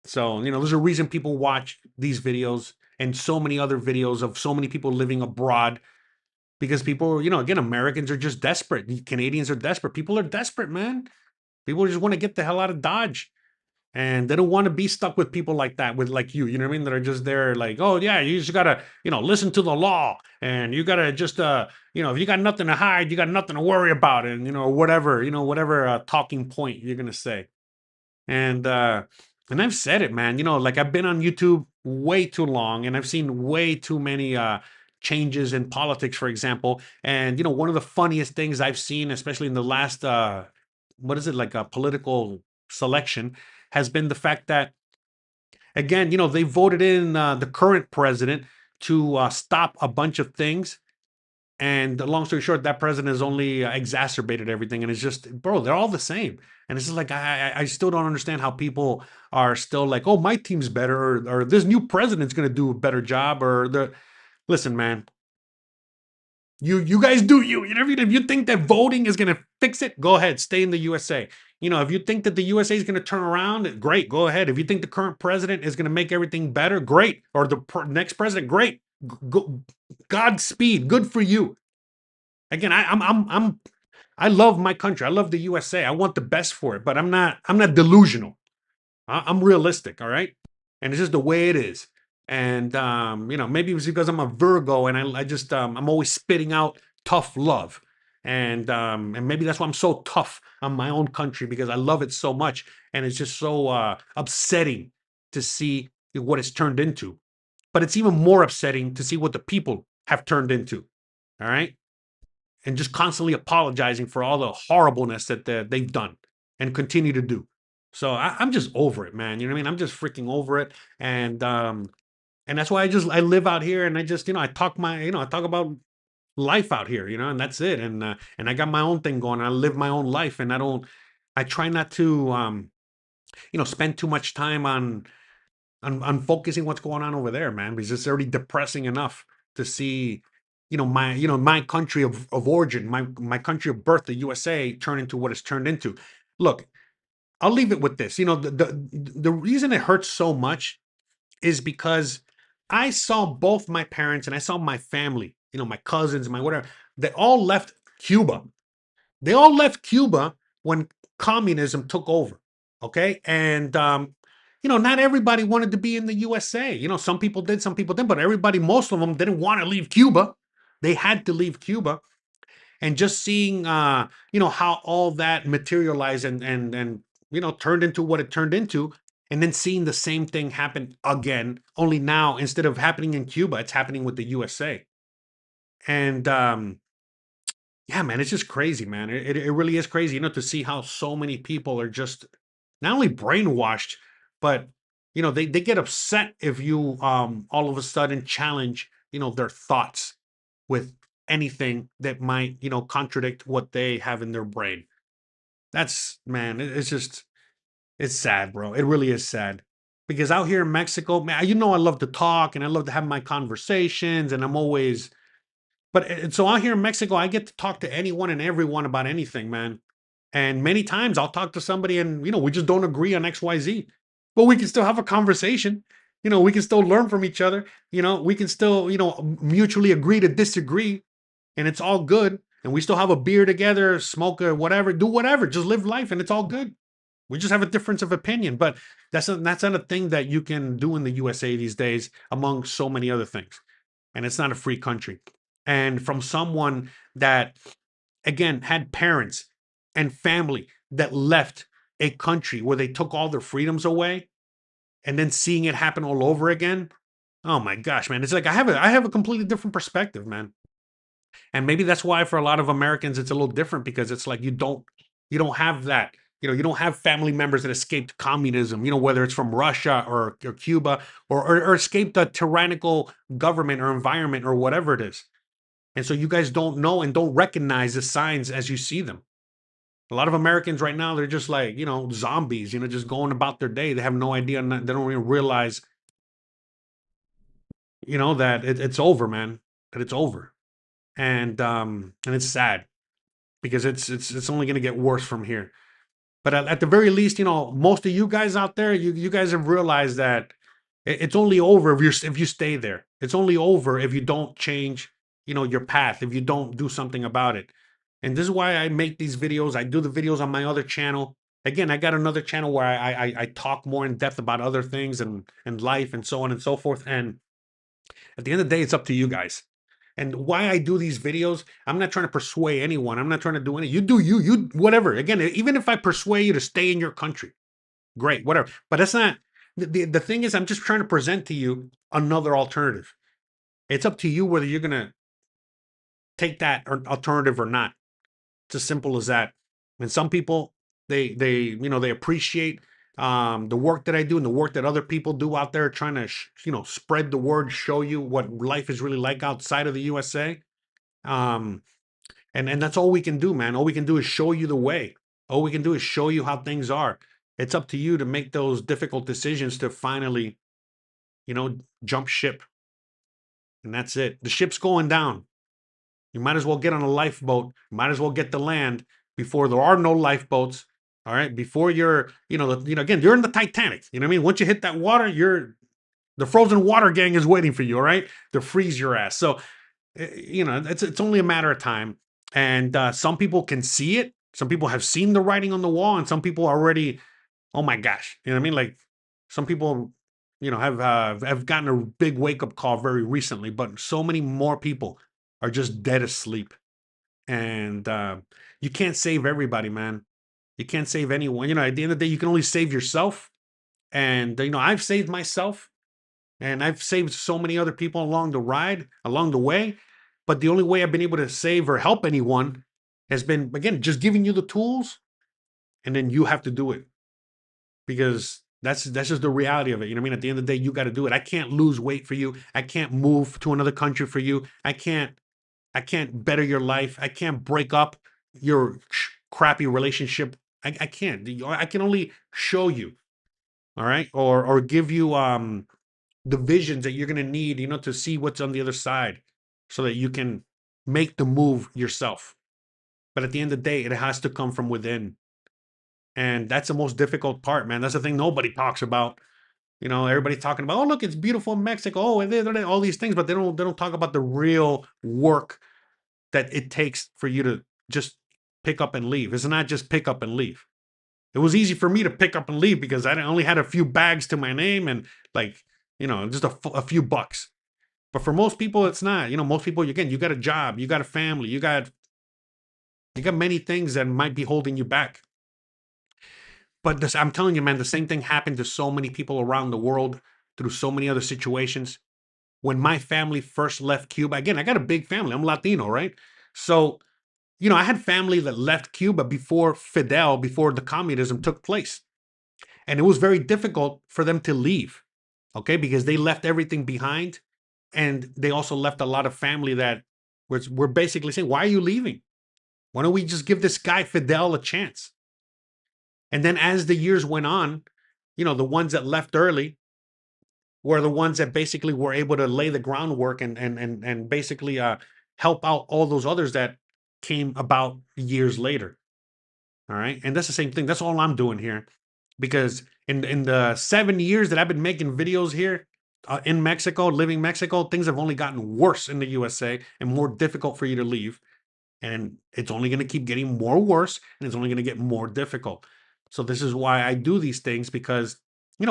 So, there's a reason people watch these videos and so many other videos of so many people living abroad, because people, again, Americans are just desperate. Canadians are desperate. People are desperate, man. People just want to get the hell out of Dodge. And they don't want to be stuck with people like that, with like you know what I mean? That are just there like, oh yeah, you just gotta, listen to the law, and you gotta just, if you got nothing to hide, you got nothing to worry about, and whatever talking point you're gonna say. And I've said it, man. Like, I've been on YouTube way too long, and I've seen way too many changes in politics, for example. And one of the funniest things I've seen, especially in the last what is it, like a political selection, has been the fact that, again, they voted in the current president to stop a bunch of things. And the long story short, that president has only exacerbated everything. And it's just, bro, they're all the same. And it's just like, I still don't understand how people are still like, oh, my team's better, or this new president's going to do a better job, listen, man, you guys do you. If you think that voting is going to fix it, go ahead, stay in the USA. If you think that the USA is going to turn around, great, go ahead. If you think the current president is going to make everything better, great. Or the next president, great. Godspeed, good for you. Again, I love my country. I love the USA. I want the best for it, but I'm not delusional. I'm realistic, all right? And it's just the way it is. And maybe it's because I'm a Virgo, and I just I'm always spitting out tough love. And maybe that's why I'm so tough on my own country, because I love it so much, and it's just so upsetting to see what it's turned into. But it's even more upsetting to see what the people have turned into. All right? And just constantly apologizing for all the horribleness that they've done. and continue to do. So I'm just over it, man. You know what I mean? I'm just freaking over it. And that's why I live out here, and I just, I talk I talk about life out here, and that's it. And I got my own thing going. I live my own life, and I try not to spend too much time on focusing what's going on over there, man, because it's already depressing enough to see, my country of origin, my country of birth, the USA, turn into what it's turned into. Look, I'll leave it with this. The reason it hurts so much is because I saw both my parents and I saw my family, my cousins, my whatever, they all left Cuba. They all left Cuba when communism took over. Okay. And, not everybody wanted to be in the USA. Some people did, some people didn't, but everybody, most of them didn't want to leave Cuba. They had to leave Cuba. And just seeing, how all that materialized and turned into what it turned into, and then seeing the same thing happen again, only now instead of happening in Cuba, it's happening with the USA. And yeah, man, it's just crazy, man. It really is crazy, to see how so many people are just not only brainwashed, but they get upset if you all of a sudden challenge, their thoughts with anything that might, contradict what they have in their brain. That's, man, it's just, it's sad, bro. It really is sad. Because out here in Mexico, man, I love to talk and I love to have my conversations, and I'm always, so out here in Mexico, I get to talk to anyone and everyone about anything, man. And many times I'll talk to somebody and, we just don't agree on XYZ, but we can still have a conversation. We can still learn from each other. We can still, mutually agree to disagree, and it's all good. And we still have a beer together, smoke or whatever, do whatever, just live life, and it's all good. We just have a difference of opinion, but that's not a thing that you can do in the USA these days, among so many other things. And it's not a free country. And from someone that, again, had parents and family that left a country where they took all their freedoms away, and then seeing it happen all over again. Oh my gosh, man. It's like I have a completely different perspective, man. And maybe that's why for a lot of Americans it's a little different, because it's like you don't have that. You don't have family members that escaped communism, whether it's from Russia or Cuba, or escaped a tyrannical government or environment or whatever it is. And so you guys don't know and don't recognize the signs as you see them. A lot of Americans right now, they're just like, zombies, just going about their day. They have no idea. They don't even realize, that it's over, man, that it's over. And it's sad, because it's only going to get worse from here. But at the very least, most of you guys out there, you guys have realized that it's only over if you stay there. It's only over if you don't change, your path, if you don't do something about it. And this is why I make these videos. I do the videos on my other channel. Again, I got another channel where I talk more in depth about other things and life and so on and so forth. And at the end of the day, it's up to you guys. And why I do these videos, I'm not trying to persuade anyone. I'm not trying to do anything. You do you whatever. Again, even if I persuade you to stay in your country, great, whatever. But that's not the thing is, I'm just trying to present to you another alternative. It's up to you whether you're gonna take that alternative or not. It's as simple as that. And some people, they appreciate the work that I do and the work that other people do out there, trying to spread the word, show you what life is really like outside of the USA. Um, and that's all we can do, man. All we can do is show you the way. All we can do is show you how things are. It's up to you to make those difficult decisions to finally, jump ship. And that's it. The ship's going down. You might as well get on a lifeboat. You might as well get to land before there are no lifeboats. All right. Before you're, again, you're in the Titanic. You know what I mean? Once you hit that water, the frozen water gang is waiting for you. All right. To freeze your ass. So, it's only a matter of time. And some people can see it. Some people have seen the writing on the wall, and some people already, oh my gosh, you know what I mean? Like, some people, have gotten a big wake up call very recently, but so many more people are just dead asleep. And you can't save everybody, man. You can't save anyone. At the end of the day, you can only save yourself. And I've saved myself, and I've saved so many other people along the way. But the only way I've been able to save or help anyone has been, again, just giving you the tools and then you have to do it because that's just the reality of it. You know what I mean? At the end of the day, you got to do it. I can't lose weight for you. I can't move to another country for you. I can't better your life. I can't break up your crappy relationship. I can't. I can only show you, all right, or give you the visions that you're gonna need, to see what's on the other side, so that you can make the move yourself. But at the end of the day, it has to come from within, and that's the most difficult part, man. That's the thing nobody talks about. Everybody's talking about, oh, look, it's beautiful in Mexico. Oh, and all these things, but they don't talk about the real work that it takes for you to just pick up and leave. It's not just pick up and leave. It was easy for me to pick up and leave because I only had a few bags to my name and, like, just a few bucks. But for most people, it's not. Most people, again, you got a job, you got a family, you got many things that might be holding you back. But I'm telling you, man, the same thing happened to so many people around the world through so many other situations. When my family first left Cuba, again, I got a big family. I'm Latino, right? So, I had family that left Cuba before the communism took place. And it was very difficult for them to leave, okay? Because they left everything behind. And they also left a lot of family that were basically saying, why are you leaving? Why don't we just give this guy Fidel a chance? And then as the years went on, the ones that left early were the ones that basically were able to lay the groundwork and basically help out all those others that came about years later. All right. And that's the same thing. That's all I'm doing here. Because in the 7 years that I've been making videos here in Mexico, living Mexico, things have only gotten worse in the USA and more difficult for you to leave. And it's only going to keep getting more worse, and it's only going to get more difficult. So this is why I do these things, because,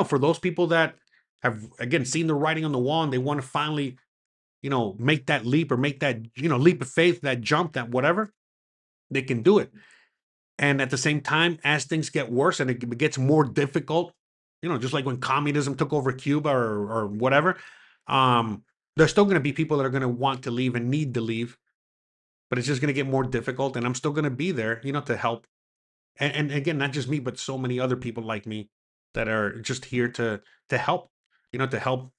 for those people that have, again, seen the writing on the wall and they want to finally, make that leap or make that, leap of faith, that jump, that whatever, they can do it. And at the same time, as things get worse and it gets more difficult, just like when communism took over Cuba or whatever, there's still going to be people that are going to want to leave and need to leave, but it's just going to get more difficult. And I'm still going to be there, to help. And again, not just me, but so many other people like me that are just here to help, to help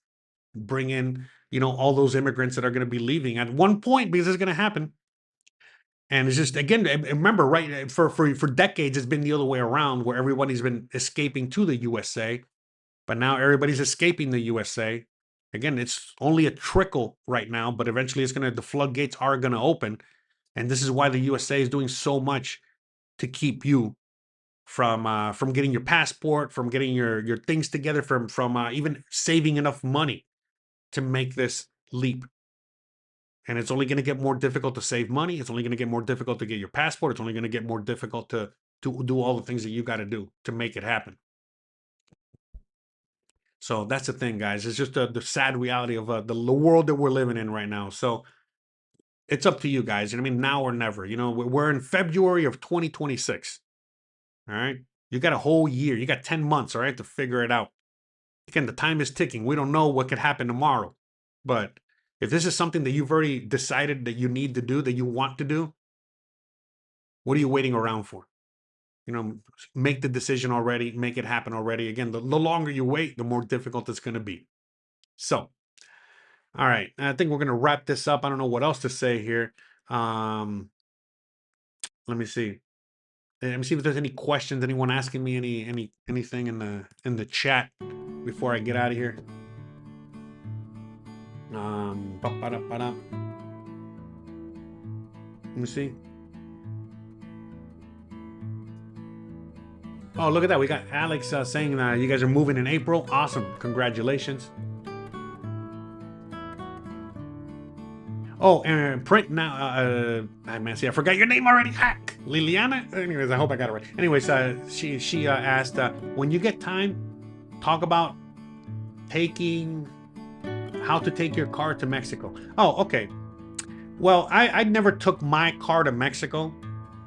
bring in, all those immigrants that are going to be leaving at one point, because it's going to happen. And it's just, again, remember, right? For decades, it's been the other way around, where everybody's been escaping to the USA, but now everybody's escaping the USA. Again, it's only a trickle right now, but eventually the floodgates are gonna open, and this is why the USA is doing so much to keep you from getting your passport, from getting your things together, from even saving enough money to make this leap. And it's only going to get more difficult to save money. It's only going to get more difficult to get your passport. It's only going to get more difficult to do all the things that you got to do to make it happen. So that's the thing, guys. It's just the sad reality of the world that we're living in right now. So it's up to you guys. You know what I mean? Now or never. We're in February of 2026. All right. You got a whole year. You got 10 months, all right, to figure it out. Again, the time is ticking. We don't know what could happen tomorrow. But if this is something that you've already decided that you need to do, that you want to do, what are you waiting around for? Make the decision already, make it happen already. Again, the longer you wait, the more difficult it's going to be. So, all right, I think we're going to wrap this up. I don't know what else to say here. Let me see. Let me see if there's any questions. Anyone asking me anything in the chat before I get out of here. Let me see. Oh, look at that. We got Alex saying you guys are moving in April. Awesome. Congratulations. Oh, and print now. Man, see, I forgot your name already. Liliana? Anyways, I hope I got it right. Anyways, she asked, when you get time, talk about how to take your car to Mexico. Oh, okay. Well, I never took my car to Mexico.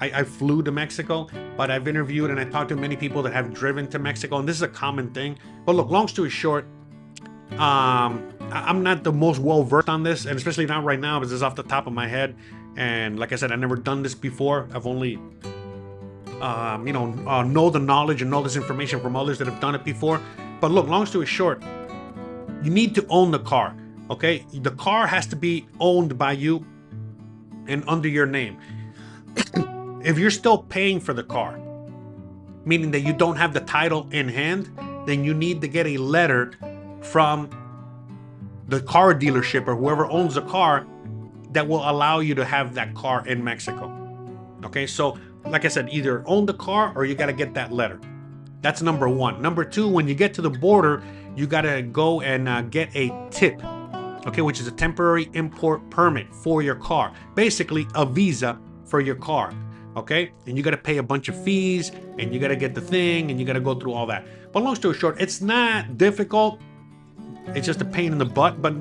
I flew to Mexico, but I've interviewed and I talked to many people that have driven to Mexico, and this is a common thing. But look, long story short, I'm not the most well-versed on this, and especially not right now, because it's off the top of my head. And like I said, I've never done this before. I've only, know the knowledge and know this information from others that have done it before. But look, long story short, you need to own the car. Okay, the car has to be owned by you and under your name. If you're still paying for the car, meaning that you don't have the title in hand, then you need to get a letter from the car dealership or whoever owns the car that will allow you to have that car in Mexico. Okay, so like I said, either own the car or you got to get that letter. That's number one. Number two, when you get to the border, you got to go and get a tip, okay, which is a temporary import permit for your car. Basically, a visa for your car, okay? And you got to pay a bunch of fees, and you got to get the thing, and you got to go through all that. But long story short, it's not difficult. It's just a pain in the butt, but,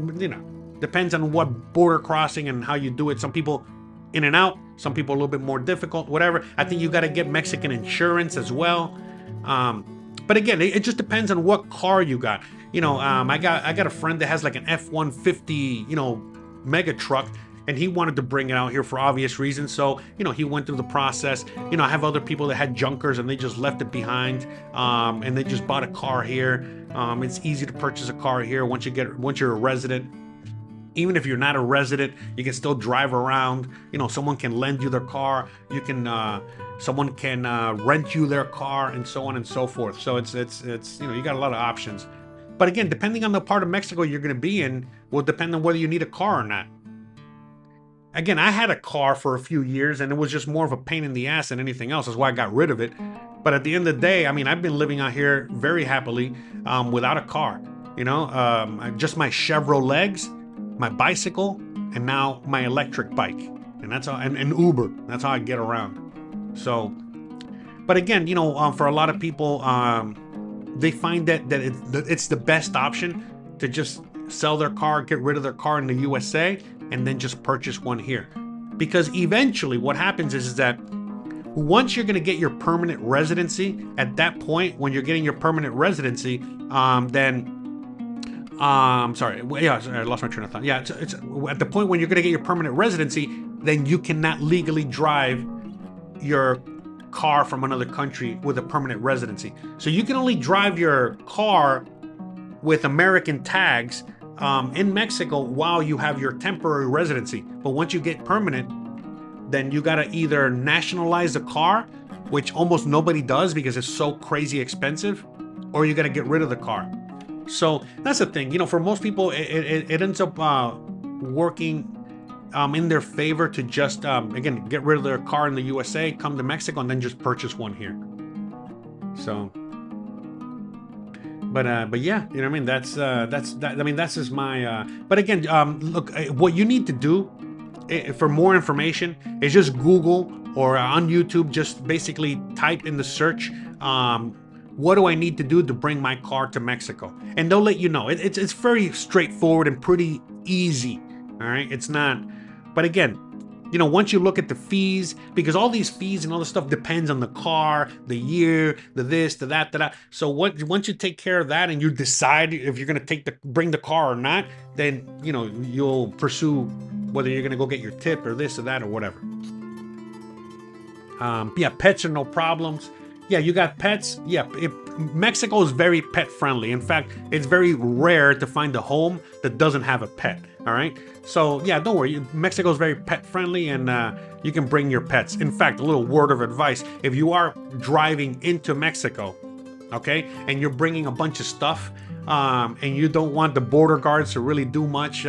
depends on what border crossing and how you do it. Some people in and out, some people a little bit more difficult, whatever. I think you got to get Mexican insurance as well. But again, it just depends on what car you got. I got a friend that has like an F-150, mega truck, and he wanted to bring it out here for obvious reasons. So, he went through the process. I have other people that had junkers and they just left it behind, and they just bought a car here. It's easy to purchase a car here once you're a resident. Even if you're not a resident, you can still drive around. Someone can lend you their car. Someone can rent you their car, and so on and so forth. So it's you got a lot of options. But again, depending on the part of Mexico you're going to be in, will depend on whether you need a car or not. Again, I had a car for a few years, and it was just more of a pain in the ass than anything else. That's why I got rid of it. But at the end of the day, I've been living out here very happily without a car. Just my Chevrolet legs, my bicycle, and now my electric bike, and that's how, and Uber. That's how I get around. So, but again, for a lot of people, they find that it's the best option to just sell their car, get rid of their car in the USA, and then just purchase one here. Because eventually, what happens is that once you're going to get your permanent residency, at that point, when you're getting your permanent residency, then sorry, I lost my train of thought. Yeah, it's at the point when you're going to get your permanent residency, then you cannot legally drive your car from another country with a permanent residency. So you can only drive your car with American tags in Mexico while you have your temporary residency. But once you get permanent, then you got to either nationalize the car, which almost nobody does because it's so crazy expensive, or you got to get rid of the car. So that's the thing, for most people, it ends up working in their favor to just, again, get rid of their car in the USA, come to Mexico, and then just purchase one here. So, but yeah, that's that's just my, but again, look, what you need to do for more information is just Google or on YouTube, just basically type in the search, what do I need to do to bring my car to Mexico? And they'll let you know. It's very straightforward and pretty easy. All right, it's not. But again, once you look at the fees, because all these fees and all this stuff depends on the car, the year, the this, the that. So once you take care of that and you decide if you're going to bring the car or not, then you'll pursue whether you're going to go get your tip or this or that or whatever. Yeah, pets are no problems. Yeah, you got pets. Yeah, Mexico is very pet friendly. In fact, it's very rare to find a home that doesn't have a pet. All right. So yeah, don't worry. Mexico is very pet friendly, and you can bring your pets. In fact, a little word of advice: if you are driving into Mexico, okay, and you're bringing a bunch of stuff, and you don't want the border guards to really do much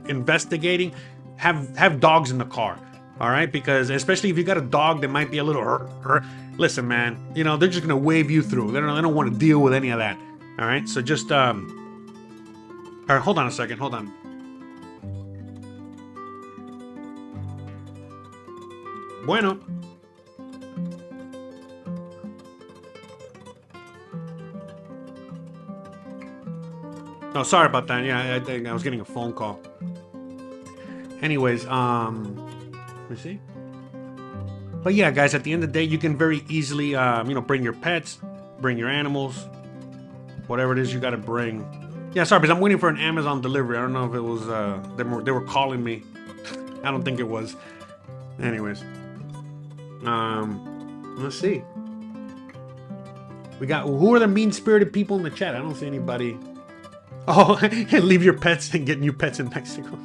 investigating, have dogs in the car. All right, because especially if you got a dog that might be a little listen, man, they're just gonna wave you through. They don't want to deal with any of that. All right, so just all right, hold on a second, hold on. Bueno. Oh, sorry about that. Yeah, I think I was getting a phone call. Anyways, let me see. But yeah, guys, at the end of the day, you can very easily, bring your pets, bring your animals, whatever it is you got to bring. Yeah, sorry, because I'm waiting for an Amazon delivery. I don't know if it was, they were calling me. I don't think it was. Anyways. Let's see. We got, who are the mean-spirited people in the chat? I don't see anybody. Oh, leave your pets and get new pets in Mexico.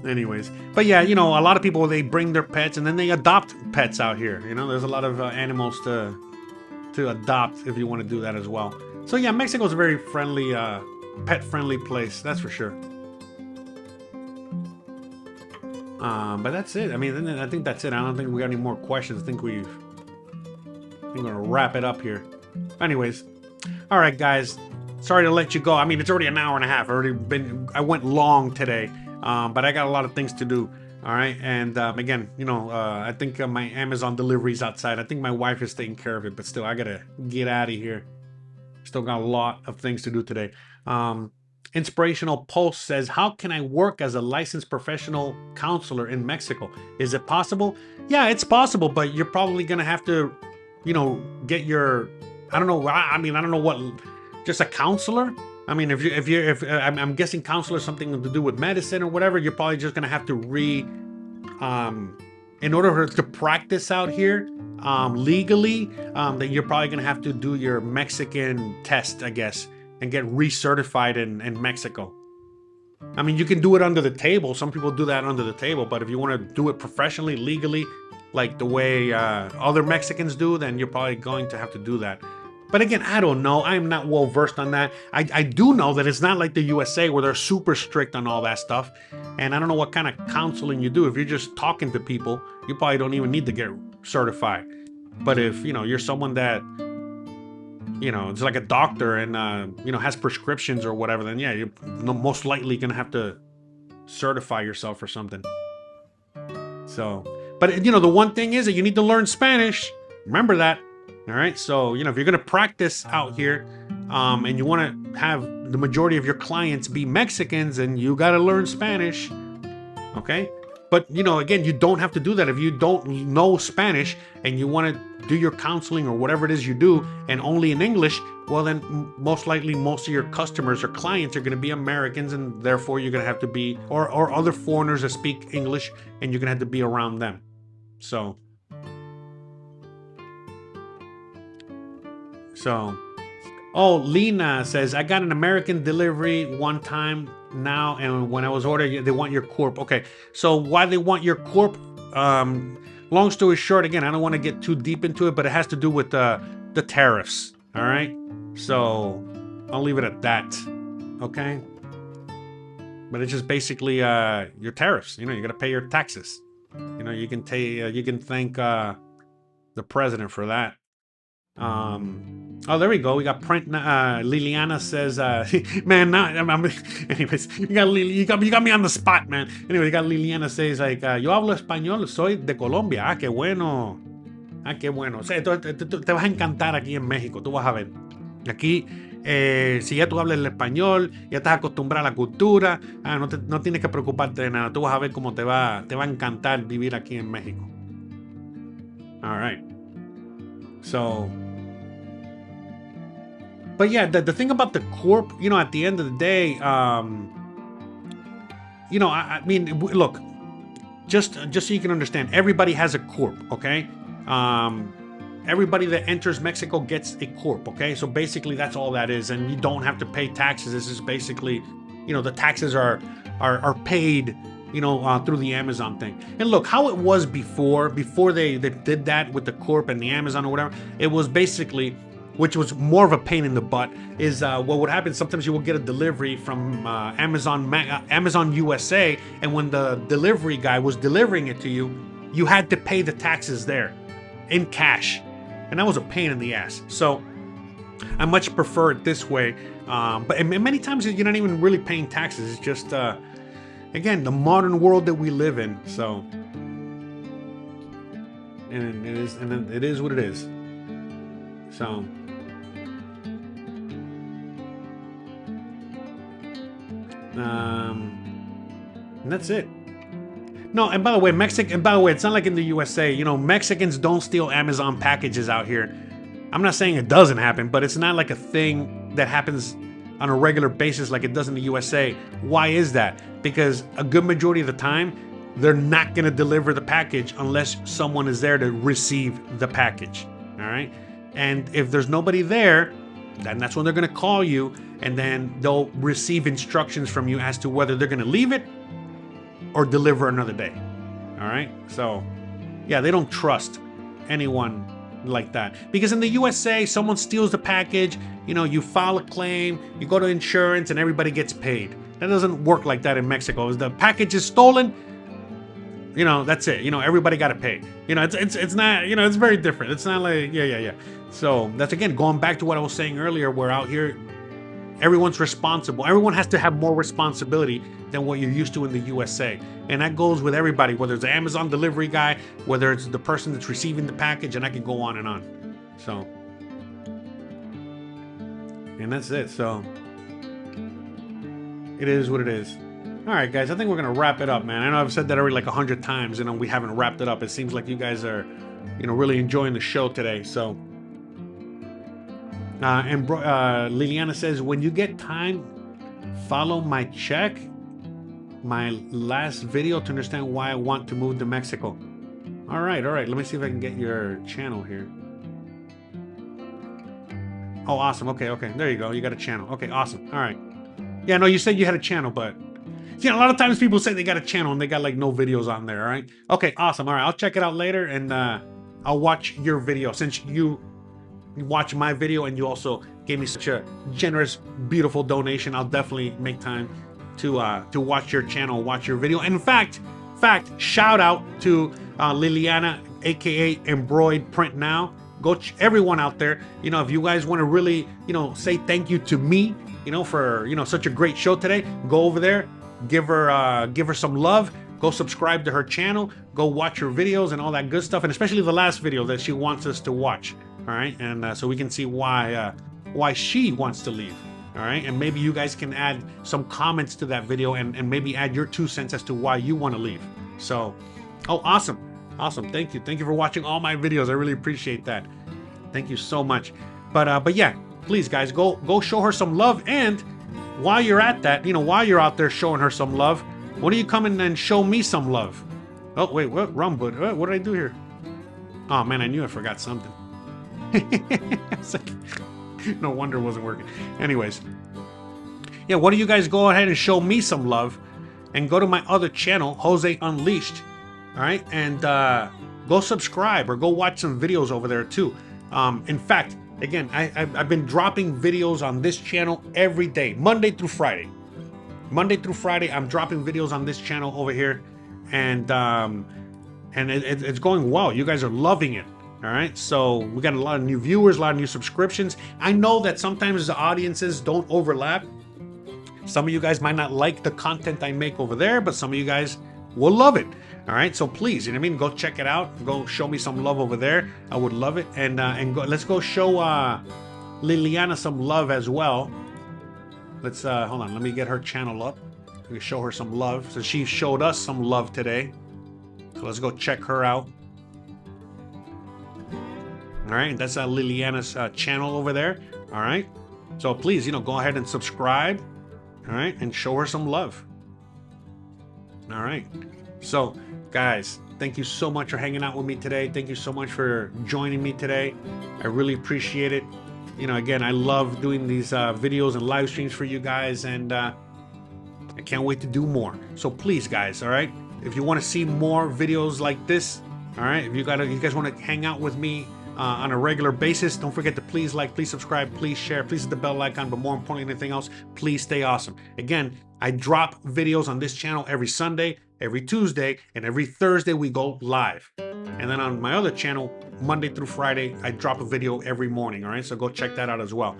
Anyways, but yeah, you know, a lot of people, they bring their pets and then they adopt pets out here. You know, there's a lot of animals to adopt if you want to do that as well. So yeah, Mexico's a very friendly, pet-friendly place, that's for sure. But that's it. I mean, I think that's it. I don't think we got any more questions. I think we're gonna wrap it up here. Anyways, all right, guys. Sorry to let you go. I mean, it's already an hour and a half. I went long today, but I got a lot of things to do. All right, and again, you know, I think my Amazon delivery's outside. I think my wife is taking care of it, but still, I gotta get out of here. Still got a lot of things to do today. Inspirational Post says, how can I work as a licensed professional counselor in Mexico? Is it possible? Yeah, it's possible, but you're probably going to have to, you know, get your, I don't know. I mean, I don't know what, just a counselor. I mean, if I'm guessing counselor is something to do with medicine or whatever, you're probably just going to have to in order to practice out here legally, that you're probably going to have to do your Mexican test, I guess, and get recertified in Mexico. I mean, you can do it under the table. Some people do that under the table, but if you want to do it professionally, legally, like the way other Mexicans do, then you're probably going to have to do that. But again, I don't know. I'm not well versed on that. I do know that it's not like the USA where they're super strict on all that stuff. And I don't know what kind of counseling you do. If you're just talking to people, you probably don't even need to get certified. But if, you know, you're someone that, you know, it's like a doctor and, you know, has prescriptions or whatever, then yeah, you're most likely going to have to certify yourself or something. So, but, you know, the one thing is that you need to learn Spanish. Remember that. All right. So, you know, if you're going to practice out here and you want to have the majority of your clients be Mexicans, and you got to learn Spanish. Okay. But, you know, again, you don't have to do that. If you don't know Spanish and you want to do your counseling or whatever it is you do and only in English, well, then most likely most of your customers or clients are going to be Americans, and therefore you're going to have to be, or other foreigners that speak English, and you're going to have to be around them. So, oh, Lena says, I got an American delivery one time now, and when I was ordering, they want your corp. Okay, so why they want your corp? Long story short, again, I don't want to get too deep into it, but it has to do with the tariffs. All right, so I'll leave it at that. Okay, but it's just basically your tariffs. You know, you got to pay your taxes. You know, you can thank the president for that. Oh, there we go. We got print. Liliana says, man, anyways, you got me on the spot, man. Anyway, you got Liliana says, like, yo hablo español, soy de Colombia. Ah, qué bueno. Ah, qué bueno. O sea, te vas a encantar aquí en México, tú vas a ver. Aquí, si ya tú hablas el español, ya estás acostumbrado a la cultura, no tienes que preocuparte de nada. Tú vas a ver cómo te va a encantar vivir aquí en México. All right. So, but yeah, the thing about the corp, you know, at the end of the day, you know, I mean, look, just so you can understand, everybody has a corp, okay? Everybody that enters Mexico gets a corp, okay? So basically that's all that is, and you don't have to pay taxes. This is basically, you know, the taxes are paid, you know, through the Amazon thing. And look, how it was before they did that with the corp and the Amazon or whatever, it was basically, which was more of a pain in the butt, is what would happen, sometimes you will get a delivery from Amazon USA, and when the delivery guy was delivering it to you, you had to pay the taxes there in cash, and that was a pain in the ass. So I much prefer it this way, but many times you're not even really paying taxes. It's just again, the modern world that we live in. So, and it is what it is. So, and that's it. No, and by the way, it's not like in the USA, you know, Mexicans don't steal Amazon packages out here. I'm not saying it doesn't happen, but it's not like a thing that happens on a regular basis like it does in the USA. Why is that? Because a good majority of the time, they're not going to deliver the package unless someone is there to receive the package. All right. And if there's nobody there, then that's when they're going to call you, and then they'll receive instructions from you as to whether they're going to leave it or deliver another day. All right. So yeah, they don't trust anyone like that, because in the USA, someone steals the package, you know, you file a claim, you go to insurance, and everybody gets paid. That doesn't work like that in Mexico. If the package is stolen, you know, that's it. You know, everybody got to pay. You know, it's not, you know, it's very different. It's not like, yeah. So that's, again, going back to what I was saying earlier, where out here, everyone's responsible. Everyone has to have more responsibility than what you're used to in the USA. And that goes with everybody, whether it's the Amazon delivery guy, whether it's the person that's receiving the package, and I can go on and on. So, and that's it. So, it is what it is. All right, guys, I think we're going to wrap it up, man. I know I've said that already like 100 times, and we haven't wrapped it up. It seems like you guys are, you know, really enjoying the show today. So, Liliana says, when you get time, follow my last video to understand why I want to move to Mexico. All right. Let me see if I can get your channel here. Oh, awesome. Okay. There you go. You got a channel. Okay, awesome. All right. Yeah, no, you said you had a channel, but you know, a lot of times people say they got a channel and they got like no videos on there. All right. Okay, awesome. All right, I'll check it out later, and I'll watch your video, since you watch my video and you also gave me such a generous, beautiful donation. I'll definitely make time to watch your channel, watch your video. And in fact, shout out to Liliana, aka Embroid Print Now. Go everyone out there, you know, if you guys want to really, you know, say thank you to me, you know, for, you know, such a great show today, go over there, give her some love. Go subscribe to her channel, go watch her videos and all that good stuff, and especially the last video that she wants us to watch. All right, and so we can see why she wants to leave. All right, and maybe you guys can add some comments to that video, and maybe add your 2 cents as to why you want to leave. So, oh, awesome. Thank you for watching all my videos. I really appreciate that. Thank you so much. But yeah, please guys, go show her some love. And while you're at that, you know, while you're out there showing her some love, why don't you come in and show me some love? Oh wait, what? Wrong button. What did I do here? Oh man, I knew I forgot something. No wonder it wasn't working. Anyways, yeah, why don't you guys go ahead and show me some love, and go to my other channel, Jose Unleashed. All right, and go subscribe or go watch some videos over there too. In fact, again, I've been dropping videos on this channel every day, Monday through Friday. I'm dropping videos on this channel over here, and it's going well. You guys are loving it. All right, so we got a lot of new viewers, a lot of new subscriptions. I know that sometimes the audiences don't overlap. Some of you guys might not like the content I make over there, but some of you guys will love it. All right, so please, you know what I mean, go check it out. Go show me some love over there. I would love it. And let's go show Liliana some love as well. Let's hold on. Let me get her channel up. We can show her some love. So she showed us some love today. So let's go check her out. All right, that's Liliana's channel over there. All right, so please, you know, go ahead and subscribe. All right, and show her some love. All right, so guys, thank you so much for hanging out with me today. Thank you so much for joining me today. I really appreciate it. You know, again, I love doing these videos and live streams for you guys, and I can't wait to do more. So please, guys, all right, if you want to see more videos like this, all right, if you guys want to hang out with me on a regular basis, don't forget to please like, please subscribe, please share, please hit the bell icon, but more importantly than anything else, please stay awesome. Again, I drop videos on this channel every Sunday, every Tuesday, and every Thursday we go live. And then on my other channel, Monday through Friday, I drop a video every morning, all right? So go check that out as well.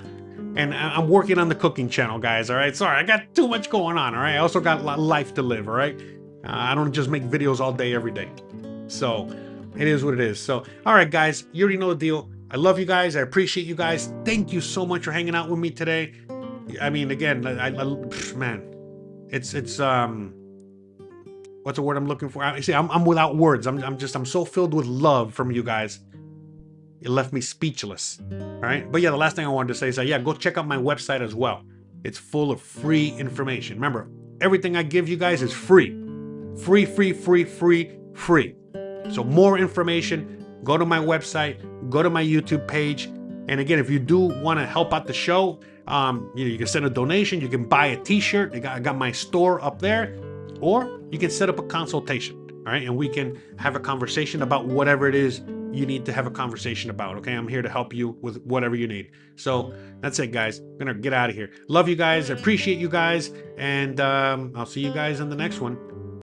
And I'm working on the cooking channel, guys, all right? Sorry, I got too much going on, all right? I also got a lot of life to live, all right? I don't just make videos all day, every day. So it is what it is. So, all right, guys, you already know the deal. I love you guys. I appreciate you guys. Thank you so much for hanging out with me today. I mean, again, man, it's what's the word I'm looking for? See, I'm without words. I'm so filled with love from you guys. It left me speechless. All right. But yeah, the last thing I wanted to say is yeah, go check out my website as well. It's full of free information. Remember, everything I give you guys is free. Free. So more information, go to my website, go to my YouTube page. And again, if you do want to help out the show, you can send a donation, you can buy a t-shirt. I got my store up there, or you can set up a consultation, all right? And we can have a conversation about whatever it is you need to have a conversation about, okay? I'm here to help you with whatever you need. So that's it, guys. I'm gonna get out of here. Love you guys, I appreciate you guys, and I'll see you guys in the next one.